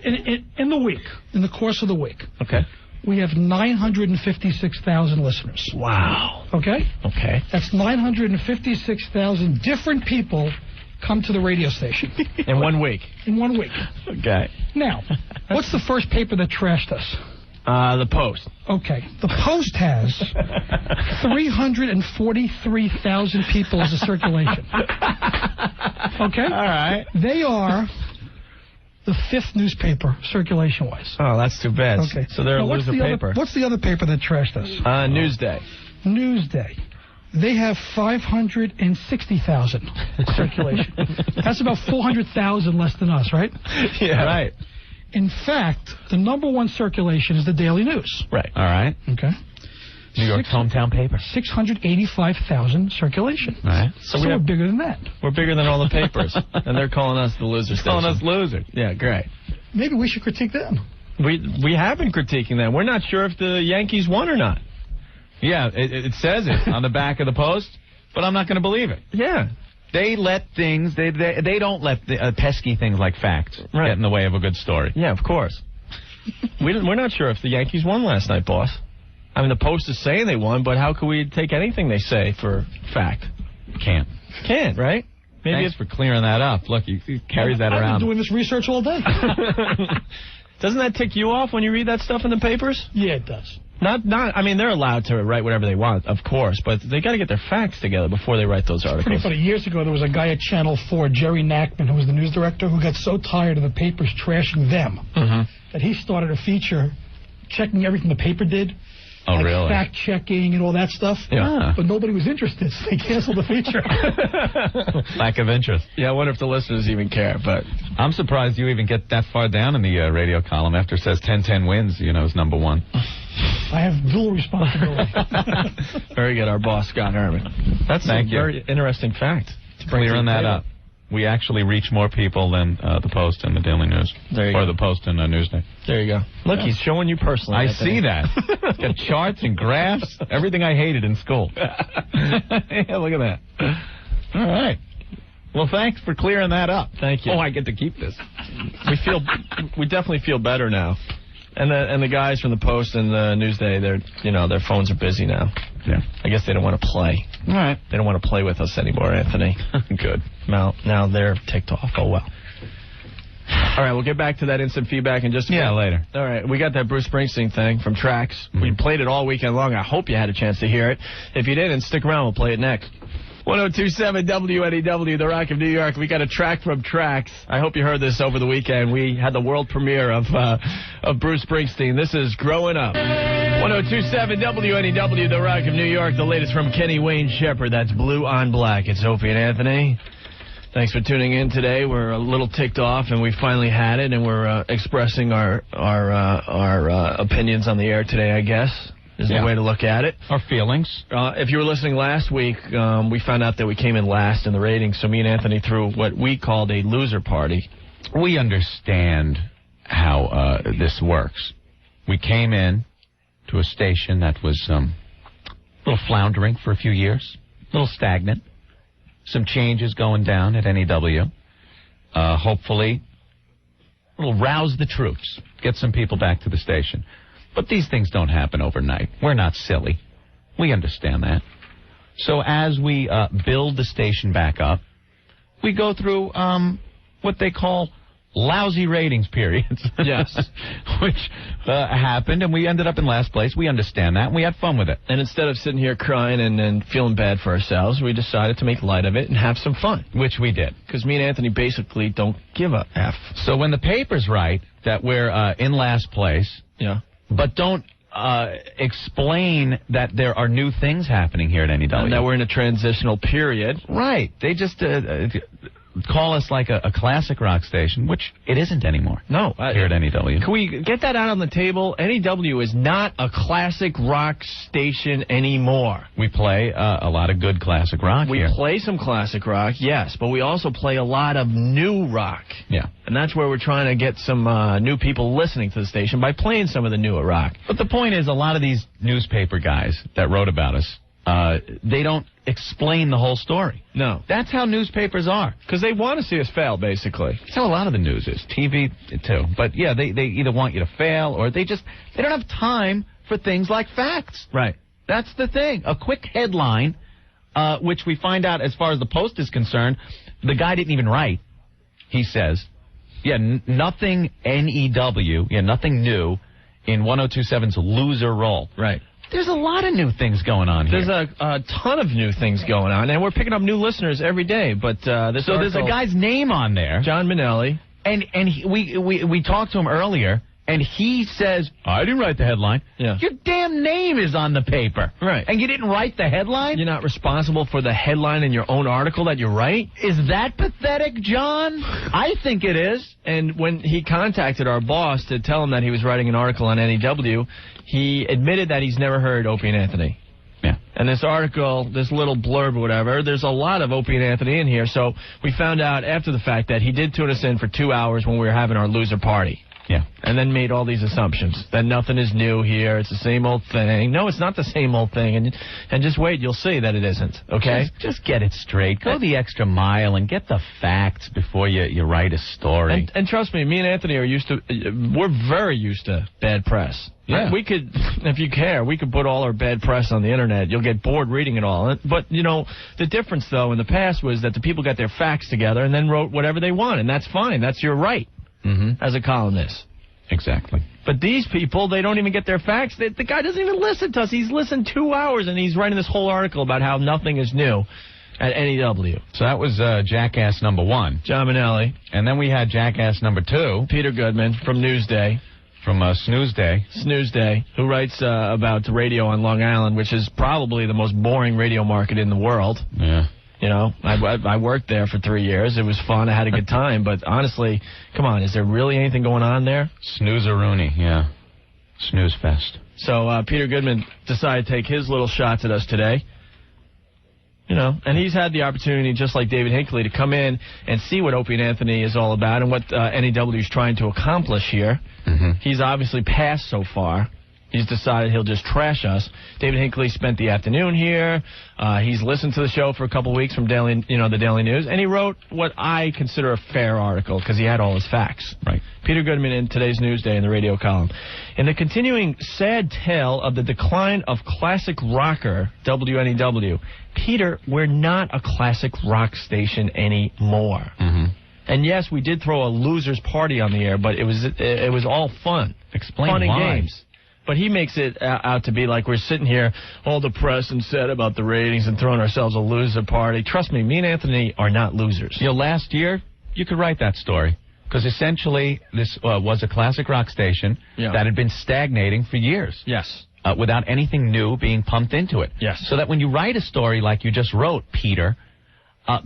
in the week, in the course of the week. Okay. We have 956,000 listeners. Wow. Okay? Okay. That's 956,000 different people come to the radio station. In 1 week. In 1 week. Okay. Now, what's the first paper that trashed us? The Post. Okay. The Post has 343,000 people as a circulation. Okay? All right. They are the fifth newspaper circulation-wise. Oh, that's too bad. Okay. So they're a loser paper. What's the other paper that trashed us? Newsday. Newsday. They have 560,000 circulation. That's about 400,000 less than us, right? Yeah. Right. In fact, the number one circulation is the Daily News. Right. All right. Okay. New York's hometown paper. 685,000 circulation. All right. So we're bigger than that. We're bigger than all the papers. And they're calling us the loser station. Calling us losers. Yeah, great. Maybe we should critique them. We have been critiquing them. We're not sure if the Yankees won or not. Yeah, it says it on the back of the Post, but I'm not going to believe it. Yeah. They let things, they don't let the, pesky things like facts get in the way of a good story. Yeah, of course. We're not sure if the Yankees won last night, boss. I mean, the Post is saying they won, but how could we take anything they say for fact? Can't, right? Maybe Thanks for clearing that up. Look, he carries that around. I've been doing this research all day. Doesn't that tick you off when you read that stuff in the papers? Yeah, it does. I mean, they're allowed to write whatever they want, of course, but they got to get their facts together before they write those articles. Pretty funny. Years ago, there was a guy at Channel 4, Jerry Nachman, who was the news director, who got so tired of the papers trashing them that he started a feature checking everything the paper did. Oh, like really? Fact-checking and all that stuff. Yeah. But nobody was interested, so they canceled the feature. Lack of interest. Yeah, I wonder if the listeners even care, but... I'm surprised you even get that far down in the radio column after it says 10-10 wins, is number one. I have dual responsibility. Very good, our boss, Scott Herman. That's a very interesting fact. Clearing that up. We actually reach more people than the Post and the Daily News. There you go. Or the Post and Newsday. There you go. Look, he's showing you personally. I see that. It's got charts and graphs, everything I hated in school. Yeah, look at that. All right. Well, thanks for clearing that up. Thank you. Oh, I get to keep this. We definitely feel better now. And the guys from the Post and the Newsday, their phones are busy now. Yeah. I guess they don't want to play. All right. They don't want to play with us anymore, Anthony. Good. Now they're ticked off. Oh, well. All right, we'll get back to that instant feedback in just a minute. Yeah, later. All right, we got that Bruce Springsteen thing from Tracks. We played it all weekend long. I hope you had a chance to hear it. If you didn't, stick around. We'll play it next. 102.7 WNEW, The Rock of New York. We got a track from Tracks. I hope you heard this over the weekend. We had the world premiere of Bruce Springsteen. This is Growing Up. 102.7 WNEW, The Rock of New York. The latest from Kenny Wayne Shepherd. That's Blue on Black. It's Opie and Anthony. Thanks for tuning in today. We're a little ticked off, and we finally had it, and we're expressing our opinions on the air today, I guess, is the way to look at it. Our feelings. If you were listening last week, we found out that we came in last in the ratings, so me and Anthony threw what we called a loser party. We understand how this works. We came in to a station that was a little floundering for a few years, a little stagnant. Some changes going down at NEW. Hopefully, it'll rouse the troops, get some people back to the station. But these things don't happen overnight. We're not silly. We understand that. So as we build the station back up, we go through what they call lousy ratings periods. Yes. Which happened, and we ended up in last place. We understand that, and we had fun with it. And instead of sitting here crying and feeling bad for ourselves, we decided to make light of it and have some fun. Which we did. Because me and Anthony basically don't give a F. So when the papers write that we're in last place, but don't explain that there are new things happening here at NEW. And that we're in a transitional period. Right. They just call us like a classic rock station, which it isn't anymore. No. Here at NEW. Can we get that out on the table? NEW is not a classic rock station anymore. We play a lot of good classic rock here. We play some classic rock, yes, but we also play a lot of new rock. Yeah. And that's where we're trying to get some new people listening to the station by playing some of the newer rock. But the point is, a lot of these newspaper guys that wrote about us, they don't explain the whole story. No. That's how newspapers are. Because they want to see us fail, basically. That's how a lot of the news is. TV, too. But, yeah, they either want you to fail or they don't have time for things like facts. Right. That's the thing. A quick headline, which we find out as far as the Post is concerned, the guy didn't even write. He says, nothing NEW, nothing new in 102.7's loser roll. Right. There's a lot of new things going on here. There's a ton of new things going on, and we're picking up new listeners every day. But there's a guy's name on there, John Minnelli, and we talked to him earlier, and he says, I didn't write the headline. Yeah. Your damn name is on the paper. Right. And you didn't write the headline? You're not responsible for the headline in your own article that you write? Is that pathetic, John? I think it is. And when he contacted our boss to tell him that he was writing an article on NEW, he admitted that he's never heard Opie and Anthony. Yeah. And this article, this little blurb or whatever, there's a lot of Opie and Anthony in here. So we found out after the fact that he did tune us in for 2 hours when we were having our loser party. Yeah. And then made all these assumptions that nothing is new here. It's the same old thing. No, it's not the same old thing. And just wait. You'll see that it isn't. Okay? Just get it straight. Go the extra mile and get the facts before you write a story. And trust me, me and Anthony we're very used to bad press. Yeah. We could, if you care, we could put all our bad press on the internet. You'll get bored reading it all. But, the difference, though, in the past was that the people got their facts together and then wrote whatever they want. And that's fine. That's your right. As a columnist. Exactly. But these people, they don't even get their facts. The guy doesn't even listen to us. He's listened 2 hours, and he's writing this whole article about how nothing is new at NEW. So that was jackass number 1. John Minnelli. And then we had jackass number 2. Peter Goodman from Newsday. From Snooze Day. Snooze Day, who writes about radio on Long Island, which is probably the most boring radio market in the world. Yeah. I worked there for 3 years. It was fun. I had a good time. But honestly, come on, is there really anything going on there? Snooze-a-rooney, yeah. Snooze fest. So Peter Goodman decided to take his little shots at us today. And he's had the opportunity, just like David Hinckley, to come in and see what Opie and Anthony is all about and what NEW is trying to accomplish here. He's obviously passed so far. He's decided he'll just trash us. David Hinckley spent the afternoon here. He's listened to the show for a couple weeks from the Daily News, and he wrote what I consider a fair article because he had all his facts. Right. Peter Goodman in today's Newsday in the radio column. In the continuing sad tale of the decline of classic rocker WNEW, Peter, we're not a classic rock station anymore. And yes, we did throw a loser's party on the air, but it was all fun. Explain fun why. and games. But he makes it out to be like we're sitting here all depressed and sad about the ratings and throwing ourselves a loser party. Trust me, me and Anthony are not losers. You know, last year, you could write that story. Because essentially, this was a classic rock station that had been stagnating for years. Yes. Without anything new being pumped into it. Yes. So that when you write a story like you just wrote, Peter,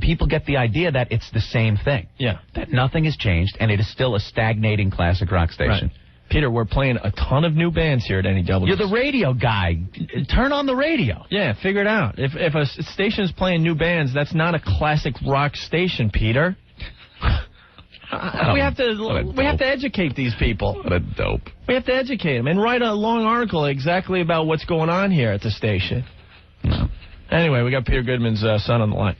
people get the idea that it's the same thing. Yeah. That nothing has changed, and it is still a stagnating classic rock station. Right. Peter, we're playing a ton of new bands here at NEW. You're the radio guy. Turn on the radio. Yeah, figure it out. If a station is playing new bands, that's not a classic rock station, Peter. We have to educate these people. What a dope. We have to educate them and write a long article exactly about what's going on here at the station. No. Anyway, we got Peter Goodman's son on the line.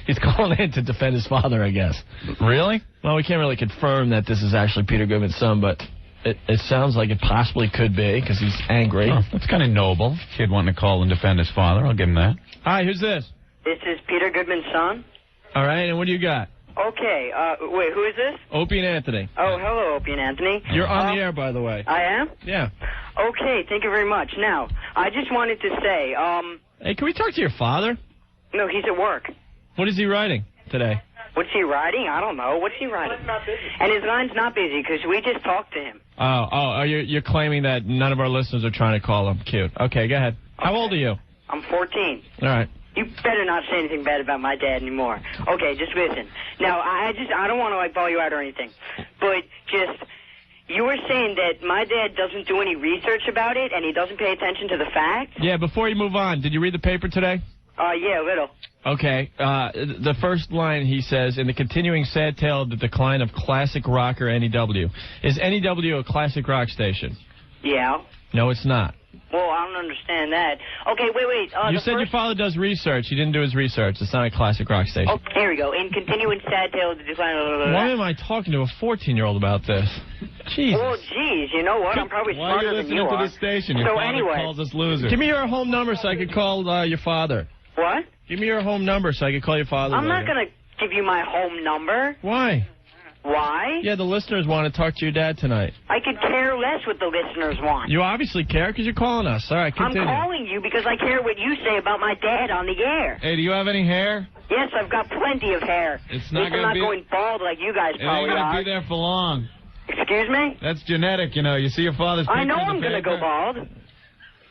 He's calling in to defend his father, I guess. Really? Well, we can't really confirm that this is actually Peter Goodman's son, but it sounds like it possibly could be because he's angry. Oh, that's kind of noble. Kid wanting to call and defend his father. I'll give him that. Hi, who's this? This is Peter Goodman's son. All right, and what do you got? Okay, wait, who is this? Opie and Anthony. Oh, hello, Opie and Anthony. You're on the air, by the way. I am? Yeah. Okay, thank you very much. Now, I just wanted to say, Hey, can we talk to your father? no, he's at work. What is he writing today? What's he writing? I don't know. What's he writing? And his line's not busy because we just talked to him. You're claiming that none of our listeners are trying to call him. Cute. Okay, go ahead. How old are you? I'm 14. All right. You better not say anything bad about my dad anymore. Okay, just listen. Now, I don't want to, like, ball you out or anything, but just, you were saying that my dad doesn't do any research about it and he doesn't pay attention to the facts? Yeah, before you move on, did you read the paper today? Yeah, a little. Okay. The first line, he says, in the continuing sad tale of the decline of classic rock or NEW. Is NEW a classic rock station? Yeah. No, it's not. Well, I don't understand that. Okay, wait. You said your father does research. He didn't do his research. It's not a classic rock station. Oh, here we go. In continuing sad tale of the decline of... Why am I talking to a 14-year-old about this? Jesus. Well, geez, you know what? I'm probably smarter than you are. Why are you listening to this station? Your father anyway, calls us losers. Give me your home number so I could call your father. What? Give me your home number so I could call your father. I'm not going to give you my home number. Why? Why? Yeah, the listeners want to talk to your dad tonight. I could care less what the listeners want. You obviously care because you're calling us. All right, continue. I'm calling you because I care what you say about my dad on the air. Hey, do you have any hair? Yes, I've got plenty of hair. It's not I'm not going bald like you guys probably It ain't are. going to be there for long. Excuse me? That's genetic, you know. You see your father's picture I know in the I'm going to paper? go bald.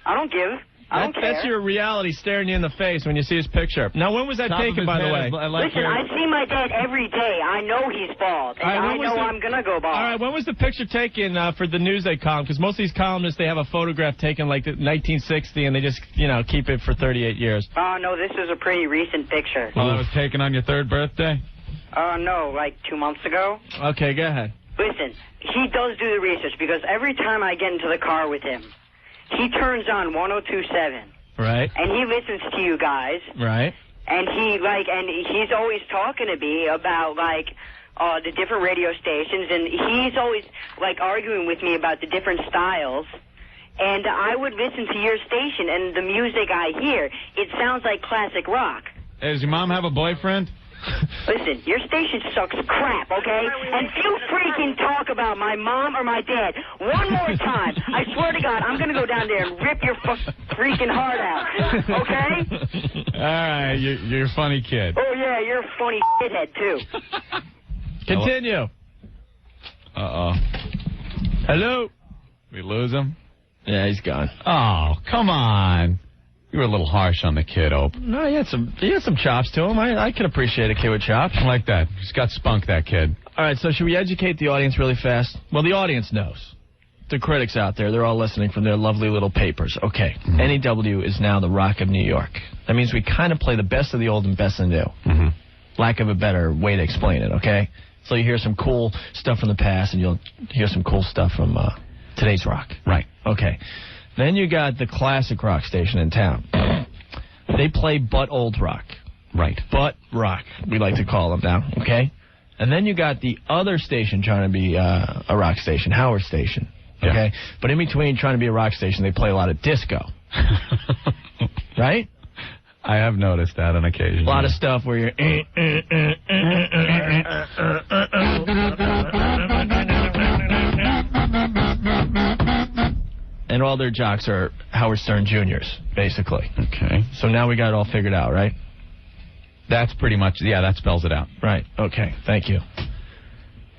I don't give. I don't care. That's your reality staring you in the face when you see his picture. Now, when was that taken, by the way? Listen, I see my dad every day. I know he's bald. And I know I'm going to go bald. All right, when was the picture taken for the Newsday column? Because most of these columnists, they have a photograph taken like 1960, and they just, keep it for 38 years. Oh, no, this is a pretty recent picture. Well, that was taken on your 3rd birthday? No, like 2 months ago. Okay, go ahead. Listen, he does do the research because every time I get into the car with him, he turns on 102.7. Right. And he listens to you guys. Right. And he's always talking to me about, the different radio stations. And he's always, arguing with me about the different styles. And I would listen to your station, and the music I hear, it sounds like classic rock. Hey, does your mom have a boyfriend? Listen, your station sucks crap, okay? And if you freaking talk about my mom or my dad one more time, I swear to God, I'm going to go down there and rip your freaking heart out, okay? All right, you're a funny kid. Oh, yeah, you're a funny shithead, too. Continue. Uh-oh. Hello? We lose him? Yeah, he's gone. Oh, come on. You were a little harsh on the kid, Ope. No, he had some chops to him. I can appreciate a kid with chops. I like that. He's got spunk, that kid. All right, so should we educate the audience really fast? Well, the audience knows. The critics out there, they're all listening from their lovely little papers. Okay, NEW is now the rock of New York. That means we kind of play the best of the old and best of the new. Lack of a better way to explain it, okay? So you hear some cool stuff from the past, and you'll hear some cool stuff from today's rock. Right. Okay. Then you got the classic rock station in town. They play but old rock. Right. But rock, we like to call them now, okay? And then you got the other station trying to be a rock station, Howard Station, okay? Yeah. But in between trying to be a rock station, they play a lot of disco. Right? I have noticed that on occasion. A lot of stuff where you're... And all their jocks are Howard Stern Juniors, basically. Okay. So now we got it all figured out, right? That's pretty much, that spells it out. Right. Okay. Thank you.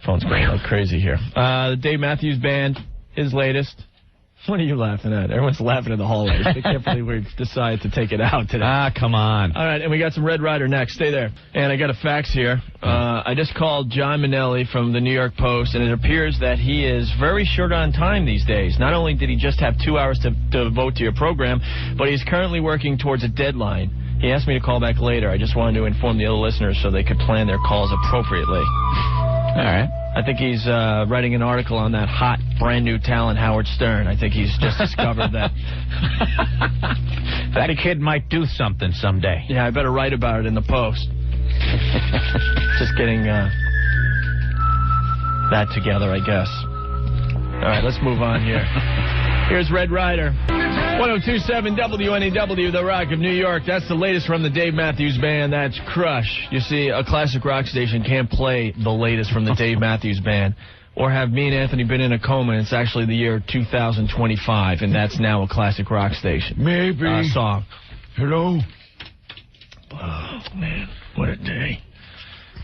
Phone's going like crazy here. The Dave Matthews Band, his latest. What are you laughing at? Everyone's laughing in the hallways. They can't believe we decided to take it out today. Ah, come on. All right, and we got some Red Ryder next. Stay there. And I got a fax here. I just called John Minnelli from the New York Post, and it appears that he is very short on time these days. Not only did he just have 2 hours to devote to your program, but he's currently working towards a deadline. He asked me to call back later. I just wanted to inform the other listeners so they could plan their calls appropriately. All right. I think he's writing an article on that hot, brand-new talent, Howard Stern. I think he's just discovered that. That kid might do something someday. Yeah, I better write about it in the Post. Just getting that together, I guess. All right, let's move on here. Here's Red Ryder. 1027 WNEW, The Rock of New York. That's the latest from the Dave Matthews Band. That's Crush. You see, a classic rock station can't play the latest from the Dave Matthews Band or have me and Anthony been in a coma, and it's actually the year 2025, and that's now a classic rock station. Maybe. Song. Hello? Oh, man. What a day.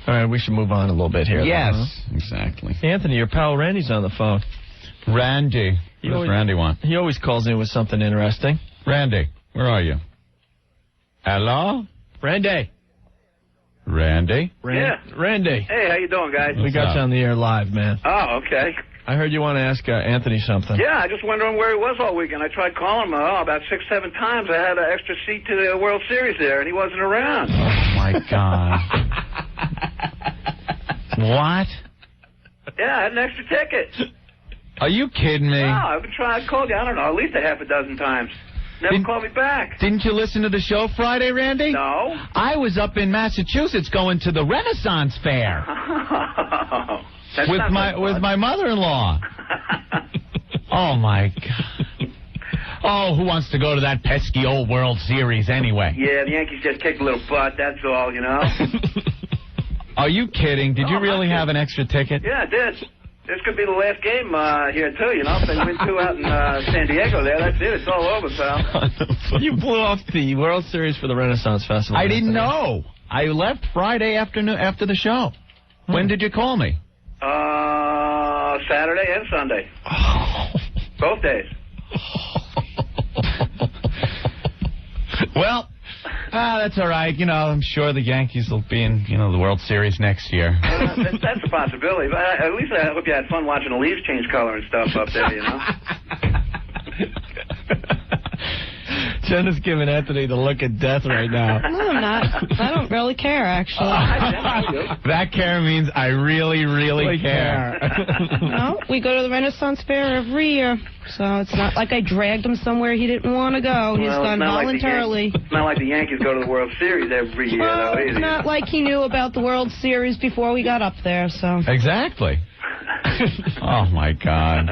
All right, we should move on a little bit here. Yes, huh? exactly. Anthony, your pal Randy's on the phone. Randy. What does Randy want? He always calls in with something interesting. Randy, where are you? Hello? Randy. Randy? Yeah. Randy. Hey, how you doing, guys? We got you on the air live, man. Oh, okay. I heard you want to ask Anthony something. Yeah, I just wondering where he was all weekend. I tried calling him about 6-7 times. I had an extra seat to the World Series there, and he wasn't around. Oh, my God. What? Yeah, I had an extra ticket. Are you kidding me? No, I've been trying to call you, I don't know, at least a half a dozen times. Never called me back. Didn't you listen to the show Friday, Randy? No. I was up in Massachusetts going to the Renaissance Fair with my mother-in-law. Oh, my God. Oh, who wants to go to that pesky old World Series anyway? Yeah, the Yankees just kicked a little butt, that's all, you know. Are you kidding? Did you really have an extra ticket? Yeah, I did. This could be the last game here, too, you know. If they win 2 out in San Diego there, that's it. It's all over, pal. You blew off the World Series for the Renaissance Festival. I didn't know. I left Friday afternoon after the show. When did you call me? Saturday and Sunday. Both days. Well, that's all right. You know, I'm sure the Yankees will be in, the World Series next year. That's a possibility. But at least I hope you had fun watching the leaves change color and stuff up there, you know. Jen is giving Anthony the look of death right now. No, I'm not. I don't really care, actually. That care means I really, really care. No, we go to the Renaissance Fair every year, so it's not like I dragged him somewhere he didn't want to go. He's gone voluntarily. It's not like the Yankees go to the World Series every year, Well, though, either. it's not like he knew about the World Series before we got up there, so. Exactly. Oh, my God.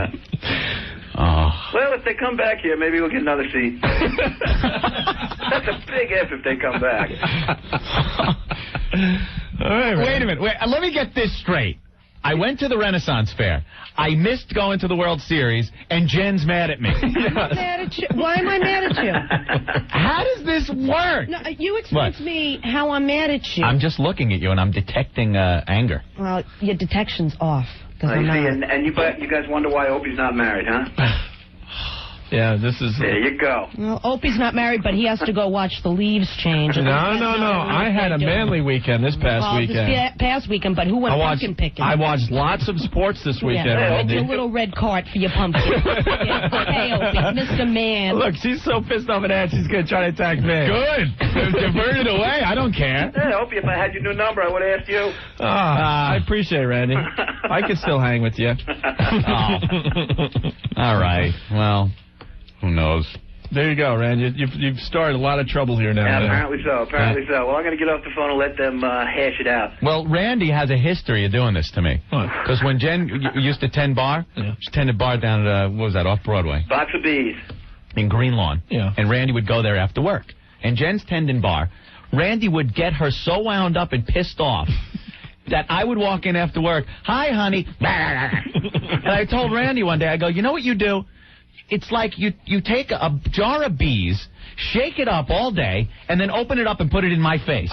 Oh. Well, if they come back here, maybe we'll get another seat. That's a big if they come back. All right, Wait a minute. Let me get this straight. I went to the Renaissance Fair. I missed going to the World Series, and Jen's mad at me. I'm not mad at you. Why am I mad at you? How does this work? No, you explain to me how I'm mad at you. I'm just looking at you, and I'm detecting anger. Well, your detection's off. And you guys wonder why Opie's not married, huh? Yeah, this is... There you go. Well, Opie's not married, but he has to go watch the leaves change. No. I had a manly weekend this past weekend. This past weekend, but who went pumpkin picking? I watched lots of sports this weekend. Yeah, your little red cart for your pumpkin. Hey, Opie, Mr. Man. Look, she's so pissed off at that, she's going to try to attack me. Good. Divert it away. I don't care. Hey, Opie, if I had your new number, I would have asked you. I appreciate it, Randy. I could still hang with you. All right. Well... Who knows? There you go, Randy. You've started a lot of trouble here now. Yeah, apparently so. Well, I'm going to get off the phone and let them hash it out. Well, Randy has a history of doing this to me. Because when Jen used to tend bar, she tended bar down at, what was that, off-Broadway? Box of Bees. In Greenlawn. Yeah. And Randy would go there after work. and Jen's tendon bar, Randy would get her so wound up and pissed off that I would walk in after work, "Hi, honey." And I told Randy one day, I go, "You know what you do? It's like you take a jar of bees, shake it up all day, and then open it up and put it in my face."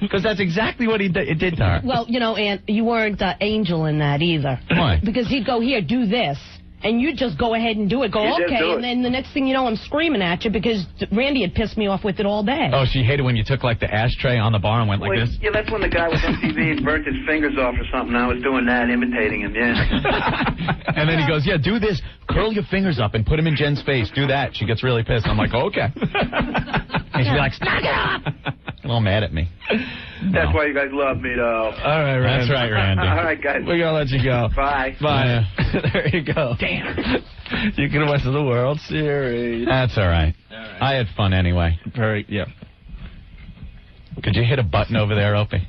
Because that's exactly what it did to her. Well, you know, Aunt, you weren't Angel in that either. Why? Because he'd go, "Here, do this." And you just go ahead and do it. Go, "Okay," and then the next thing you know, I'm screaming at you because Randy had pissed me off with it all day. Oh, she hated when you took, like, the ashtray on the bar and went like this? Yeah, that's when the guy was on TV and burnt his fingers off or something. I was doing that, imitating him, yeah. And then he goes, "Yeah, do this. Curl your fingers up and put them in Jen's face. Do that." She gets really pissed. I'm like, "Okay." And she'd be like, "Knock it up!" And all mad at me. That's why you guys love me, though. All right, Randy. That's right, Randy. All right, guys. We're going to let you go. Bye. Bye. There you go. Damn. You could have went to the World Series. That's all right. I had fun anyway. Yeah. Could you hit a button over there, Opie?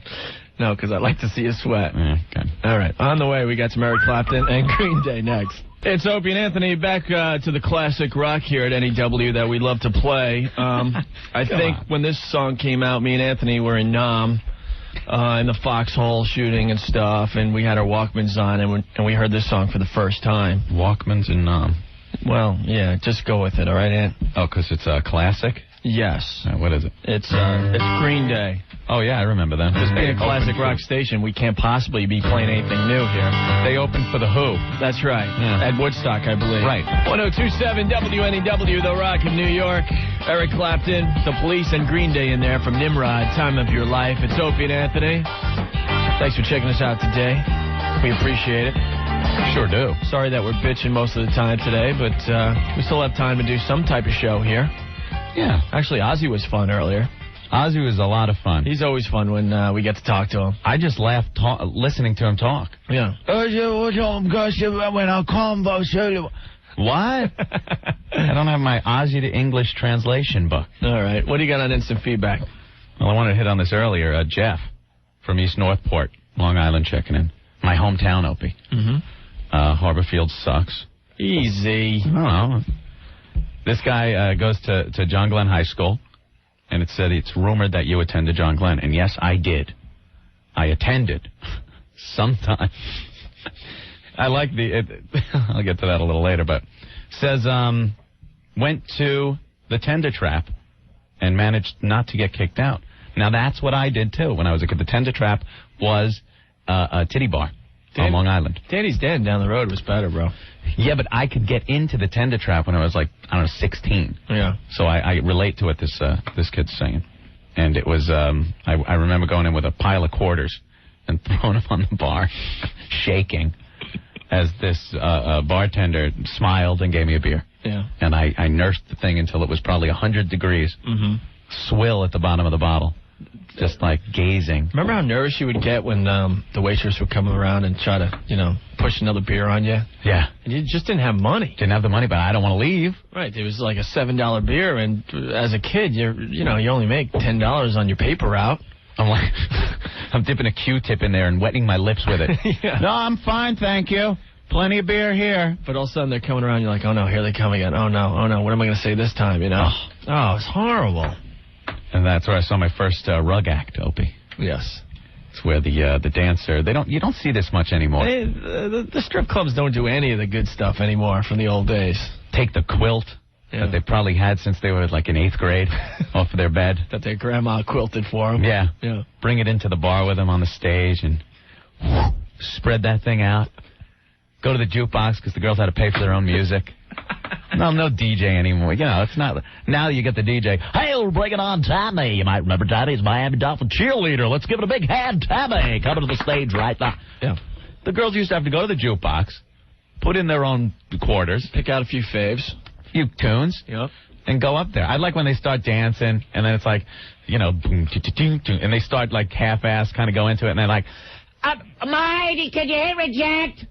No, because I like to see you sweat. Yeah, good. All right. On the way, we got some Eric Clapton and Green Day next. It's Opie and Anthony back to the classic rock here at NEW that we love to play. I think when this song came out, me and Anthony were in Nam in the foxhole shooting and stuff, and we had our Walkmans on, and we heard this song for the first time. Walkmans and Nam. Well, yeah, just go with it, all right, Ant? Oh, because it's a classic? Yes. What is it? It's Green Day. Oh, yeah, I remember them. Just being a classic rock station, we can't possibly be playing anything new here. They opened for The Who. That's right. Yeah. At Woodstock, I believe. Right. 1027 WNEW, The Rock in New York. Eric Clapton, The Police, and Green Day in there from Nimrod, Time of Your Life. It's Opie and Anthony. Thanks for checking us out today. We appreciate it. Sure do. Sorry that we're bitching most of the time today, but we still have time to do some type of show here. Yeah. Actually, Ozzy was fun earlier. Ozzy was a lot of fun. He's always fun when we get to talk to him. I just laughed listening to him talk. Yeah. What? I don't have my Ozzy to English translation book. All right. What do you got on instant feedback? Well, I wanted to hit on this earlier. Jeff from East Northport, Long Island, checking in. My hometown, Opie. Mm-hmm. Harborfield sucks. Easy. I don't know. This guy goes to John Glenn High School, and it said it's rumored that you attended John Glenn. And yes, I did. I attended. Sometime. I like I'll get to that a little later, but says went to the Tender Trap and managed not to get kicked out. Now, that's what I did, too, when I was a kid. The Tender Trap was a titty bar on Long Island. Danny's Den down the road was better, bro. Yeah, but I could get into the Tender Trap when I was, 16. Yeah. So I relate to what this kid's saying. And it was, I remember going in with a pile of quarters and throwing them on the bar, shaking, as this bartender smiled and gave me a beer. Yeah. And I nursed the thing until it was probably 100 degrees. Mm-hmm. Swill at the bottom of the bottle. Just gazing. Remember how nervous you would get when the waitress would come around and try to, push another beer on you? Yeah. And you just didn't have money. Didn't have the money, but I don't want to leave. Right. It was like a $7 beer, and as a kid, you only make $10 on your paper route. I'm dipping a Q-tip in there and wetting my lips with it. Yeah. No, I'm fine, thank you. Plenty of beer here. But all of a sudden they're coming around, you're like, oh no, here they come again. Oh no, what am I going to say this time, Oh, it's horrible. And that's where I saw my first rug act, Opie. Yes. It's where the dancer, you don't see this much anymore. The strip clubs don't do any of the good stuff anymore from the old days. Take the quilt that they probably had since they were in 8th grade off of their bed. That their grandma quilted for them. Yeah. Yeah. Bring it into the bar with them on the stage and spread that thing out. Go to the jukebox because the girls had to pay for their own music. No DJ anymore. It's not. Now you get the DJ. Hey, we're bringing on Tammy. You might remember Tammy's Miami Dolphin cheerleader. Let's give it a big hand, Tammy. Coming to the stage right now. Yeah. The girls used to have to go to the jukebox, put in their own quarters, pick out a few faves, a few tunes, yep, and go up there. I like when they start dancing, and then it's boom, and they start half-ass kind of go into it, and they're like, Mighty, could you hit reject?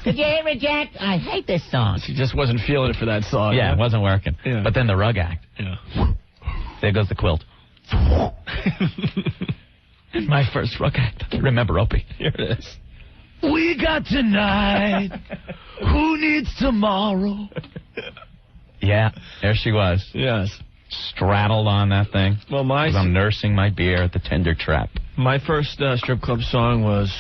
Could you hit reject? I hate this song. She just wasn't feeling it for that song. Yeah, it wasn't working. Yeah. But then the rug act. Yeah. There goes the quilt. My first rug act. Remember, Opie. Here it is. We got tonight. Who needs tomorrow? Yeah, there she was. Yes. straddled on that thing. Well, 'cause I'm nursing my beer at the Tender Trap. My first strip club song was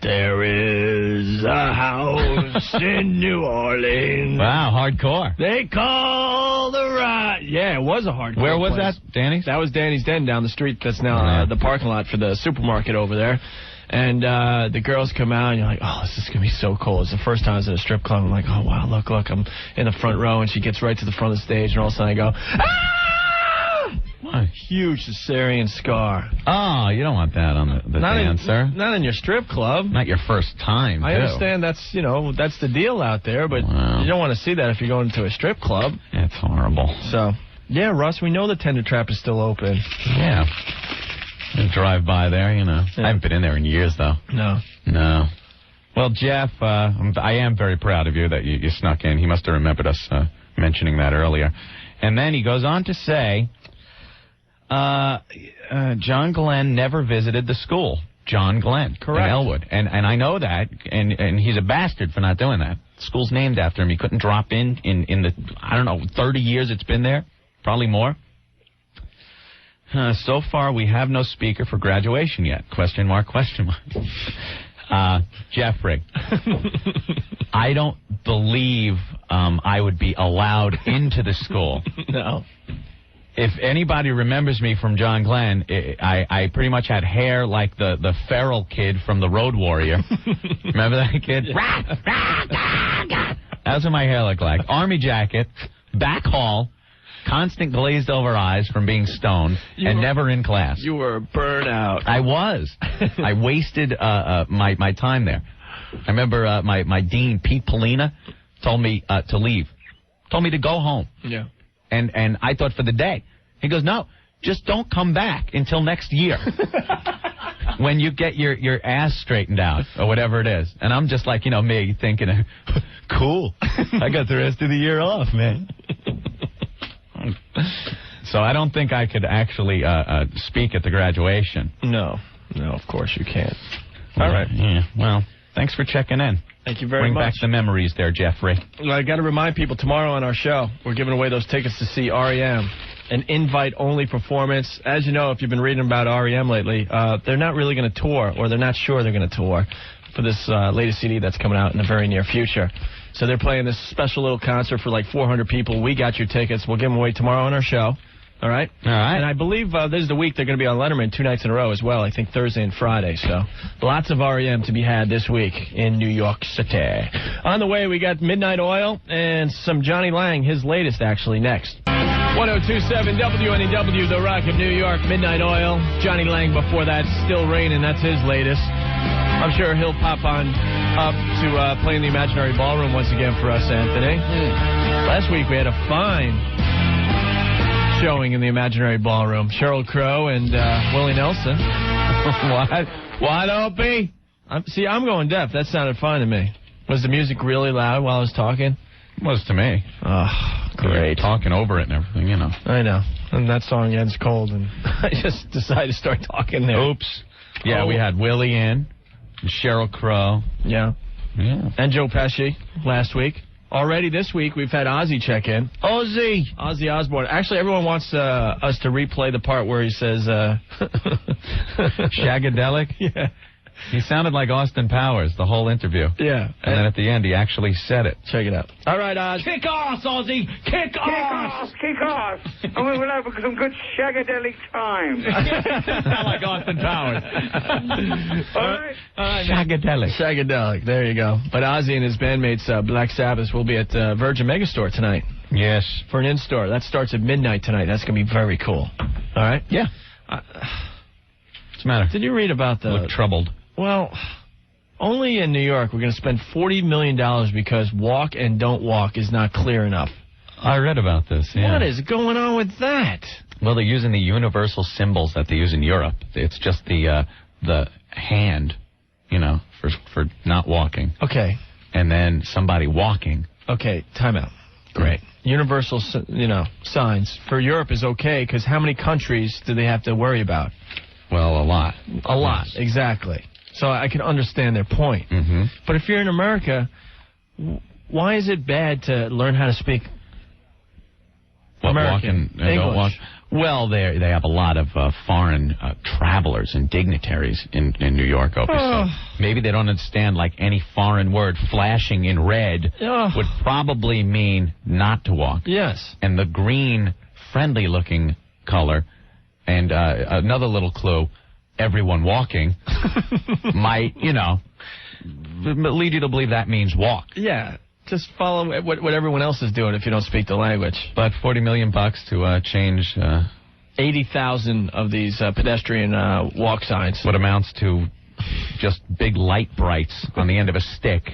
"There Is a House in New Orleans." Wow, hardcore. They call the ride. Yeah, it was a hardcore. Where was place. that, Danny's? That was Danny's Den down the street. That's now the parking lot for the supermarket over there. And the girls come out, and you're like, oh, this is going to be so cool. It's the first time I was at a strip club. I'm like, oh, wow, look, I'm in the front row. And she gets right to the front of the stage, and all of a sudden I go, ah! Why? Huge cesarean scar. Oh, you don't want that on the dancer. Not in your strip club. Not your first time, I understand that's the deal out there, but you don't want to see that if you're going to a strip club. It's horrible. So, yeah, Russ, we know the Tender Trap is still open. Yeah. Drive by there, Yeah. I haven't been in there in years, though. No. Well, Jeff, I am very proud of you that you snuck in. He must have remembered us mentioning that earlier. And then he goes on to say, John Glenn never visited the school. John Glenn. Correct. In Elwood. And I know that, and he's a bastard for not doing that. The school's named after him. He couldn't drop in the, 30 years it's been there. Probably more. So far, we have no speaker for graduation yet. Question mark. Jeffrey, I don't believe I would be allowed into the school. No. If anybody remembers me from John Glenn, I pretty much had hair like the feral kid from The Road Warrior. Remember that kid? That's what my hair looked like. Army jacket, back hall, constant glazed over eyes from being stoned, and never in class. You were burnt out. I was. I wasted my time there. I remember my dean, Pete Polina, told me to leave. Told me to go home. Yeah. And I thought for the day. He goes, no, just don't come back until next year. When you get your ass straightened out, or whatever it is. And I'm just like, me thinking, cool. I got the rest of the year off, man. So I don't think I could actually speak at the graduation. No, of course you can't. All right. Yeah. Well, thanks for checking in. Thank you very much. Bring back the memories there, Jeffrey. Well, I got to remind people, tomorrow on our show, we're giving away those tickets to see REM. An invite-only performance. As you know, if you've been reading about REM lately, they're not really going to tour, or they're not sure they're going to tour for this latest CD that's coming out in the very near future. So they're playing this special little concert for like 400 people. We got your tickets. We'll give them away tomorrow on our show. All right? All right. And I believe this is the week they're going to be on Letterman 2 nights in a row as well. I think Thursday and Friday. So lots of REM to be had this week in New York City. On the way, we got Midnight Oil and some Johnny Lang, his latest actually, next. 1027 WNEW, The Rock of New York, Midnight Oil. Johnny Lang before that, Still Raining, that's his latest. I'm sure he'll pop on up to play in the Imaginary Ballroom once again for us, Anthony. Last week we had a fine showing in the Imaginary Ballroom. Sheryl Crow and Willie Nelson. What, Opie? I'm going deaf. That sounded fine to me. Was the music really loud while I was talking? It was to me. Oh, great. Talking over it and everything, I know. And that song ends cold, and I just decided to start talking there. Oops. Yeah, we had Willie in, and Sheryl Crow. Yeah. And Joe Pesci last week. Already this week, we've had Ozzy check in. Ozzy Osbourne. Actually, everyone wants us to replay the part where he says... Shagadelic? Yeah. He sounded like Austin Powers the whole interview. Yeah. And then at the end, he actually said it. Check it out. All right, Oz. Kick off, Ozzy! Kick off! Kick off! And we'll have some good shagadelic time. Sound like Austin Powers. All right. Shagadelic. There you go. But Ozzy and his bandmates, Black Sabbath, will be at Virgin Megastore tonight. Yes. For an in-store. That starts at midnight tonight. That's going to be very cool. All right? Yeah. What's the matter? Did you read about the... Look troubled. Well, only in New York we're going to spend $40 million because walk and don't walk is not clear enough. I read about this, yeah. What is going on with that? Well, they're using the universal symbols that they use in Europe. It's just the hand, for not walking. Okay. And then somebody walking. Okay, time out. Great. Universal, signs for Europe is okay because how many countries do they have to worry about? Well, a lot. A lot, exactly. So I can understand their point. Mm-hmm. But if you're in America, why is it bad to learn how to speak American, don't walk. Well, they have a lot of foreign travelers and dignitaries in New York, Opie. So maybe they don't understand, like, any foreign word. Flashing in red would probably mean not to walk. Yes. And the green, friendly-looking color, and another little clue, everyone walking, might, lead you to believe that means walk. Yeah. Just follow what everyone else is doing if you don't speak the language. But $40 million to change 80,000 of these pedestrian walk signs. What amounts to just big light brights on the end of a stick.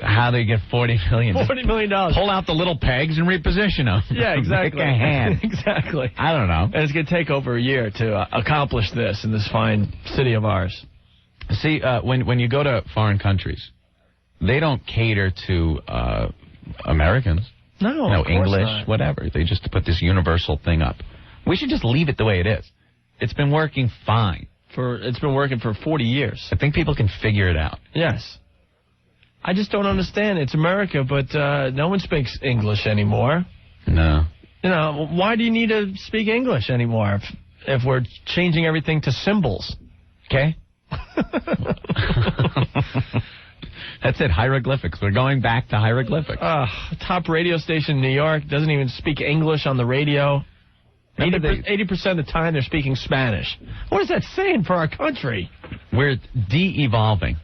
How do you get $40 million? $40 million. Pull out the little pegs and reposition them. Yeah, exactly. Make a hand. Exactly. I don't know. And it's going to take over a year to accomplish this in this fine city of ours. See, when you go to foreign countries, they don't cater to Americans. No, English, not. whatever. They just put this universal thing up. We should just leave it the way it is. It's been working fine. It's been working for 40 years. I think people can figure it out. Yes. I just don't understand. It's America, but no one speaks English anymore. No. Why do you need to speak English anymore if we're changing everything to symbols? Okay? That's it, hieroglyphics. We're going back to hieroglyphics. Top radio station in New York doesn't even speak English on the radio. 80% of the time they're speaking Spanish. What is that saying for our country? We're de-evolving.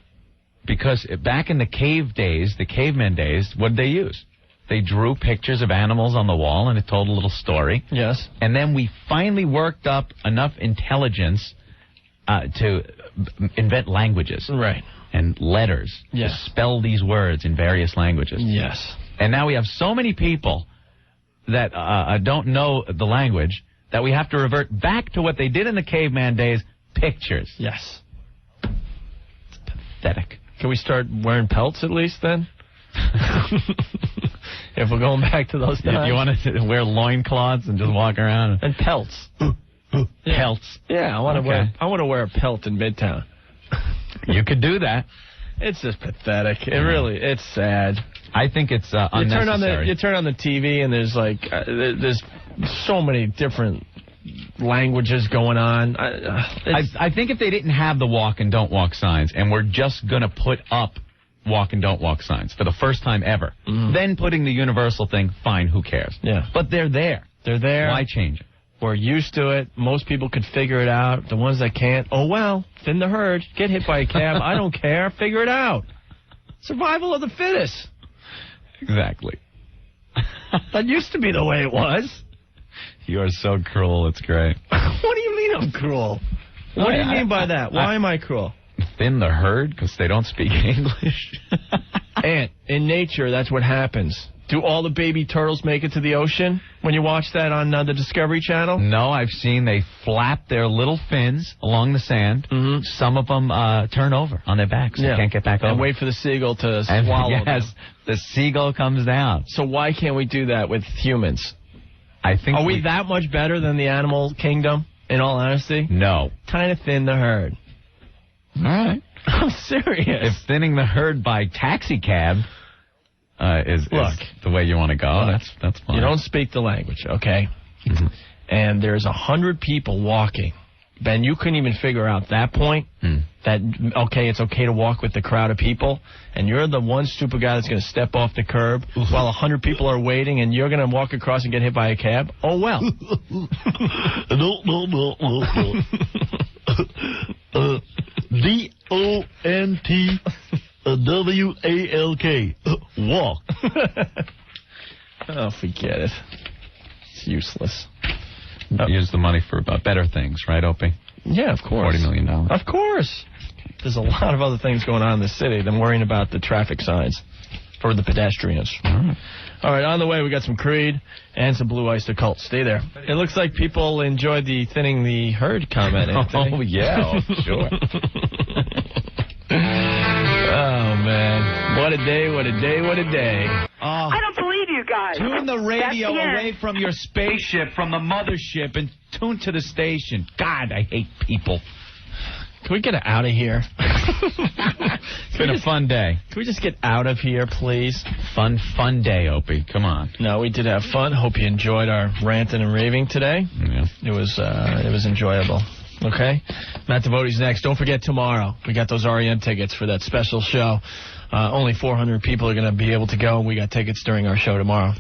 Because back in the cave days, the caveman days, what did they use? They drew pictures of animals on the wall and it told a little story. Yes. And then we finally worked up enough intelligence to invent languages. Right. And letters. Yes. To spell these words in various languages. Yes. And now we have so many people that don't know the language that we have to revert back to what they did in the caveman days, pictures. Yes. It's pathetic. Can we start wearing pelts at least then? If we're going back to those times. You want to wear loincloths and just walk around? And pelts. Pelts. Yeah, I want to wear a pelt in Midtown. You could do that. It's just pathetic. It's sad. I think it's unnecessary. You turn on the TV and there's there's so many different languages going on. I think if they didn't have the walk and don't walk signs and we're just going to put up walk and don't walk signs for the first time ever, then putting the universal thing, fine, who cares? Yeah. But they're there. They're there. Why change it? We're used to it. Most people could figure it out. The ones that can't, oh well, thin the herd. Get hit by a cab. I don't care. Figure it out. Survival of the fittest. Exactly. That used to be the way it was. You are so cruel. It's great. What do you mean I'm cruel? What do you mean by that? Why am I cruel? Thin the herd because they don't speak English. Ant, in nature, that's what happens. Do all the baby turtles make it to the ocean when you watch that on the Discovery Channel? No, I've seen they flap their little fins along the sand. Mm-hmm. Some of them turn over on their backs. They can't get back over. And wait for the seagull to swallow them. Yes, the seagull comes down. So why can't we do that with humans? I think Are we that much better than the animal kingdom, in all honesty? No. Kind of thin the herd. All right. I'm serious. If thinning the herd by taxi cab is the way you want to go, that's fine. You don't speak the language, okay? Mm-hmm. And there's 100 people walking. Ben, you couldn't even figure out that point, that, okay, it's okay to walk with the crowd of people, and you're the one stupid guy that's going to step off the curb while 100 people are waiting, and you're going to walk across and get hit by a cab? Oh, well. D-O-N-T-W-A-L-K. Walk. Oh, forget it. It's useless. Use the money for better things, right, Opie? Yeah, of course. $40 million. Of course. There's a lot of other things going on in the city than worrying about the traffic signs for the pedestrians. All right, on the way, we got some Creed and some Blue Oyster Cult. Stay there. It looks like people enjoyed the thinning the herd comment, Anthony. Oh, yeah, sure. Oh, man. What a day, what a day, what a day. I don't believe you guys. Tune the radio away from your spaceship, from the mothership, and tune to the station. God, I hate people. Can we get out of here? It's been a fun day. Can we just get out of here, please? Fun day, Opie. Come on. No, we did have fun. Hope you enjoyed our ranting and raving today. Yeah. It was enjoyable. Okay? Matt Devote's next. Don't forget tomorrow. We got those REM tickets for that special show. Only 400 people are going to be able to go. We got tickets during our show tomorrow.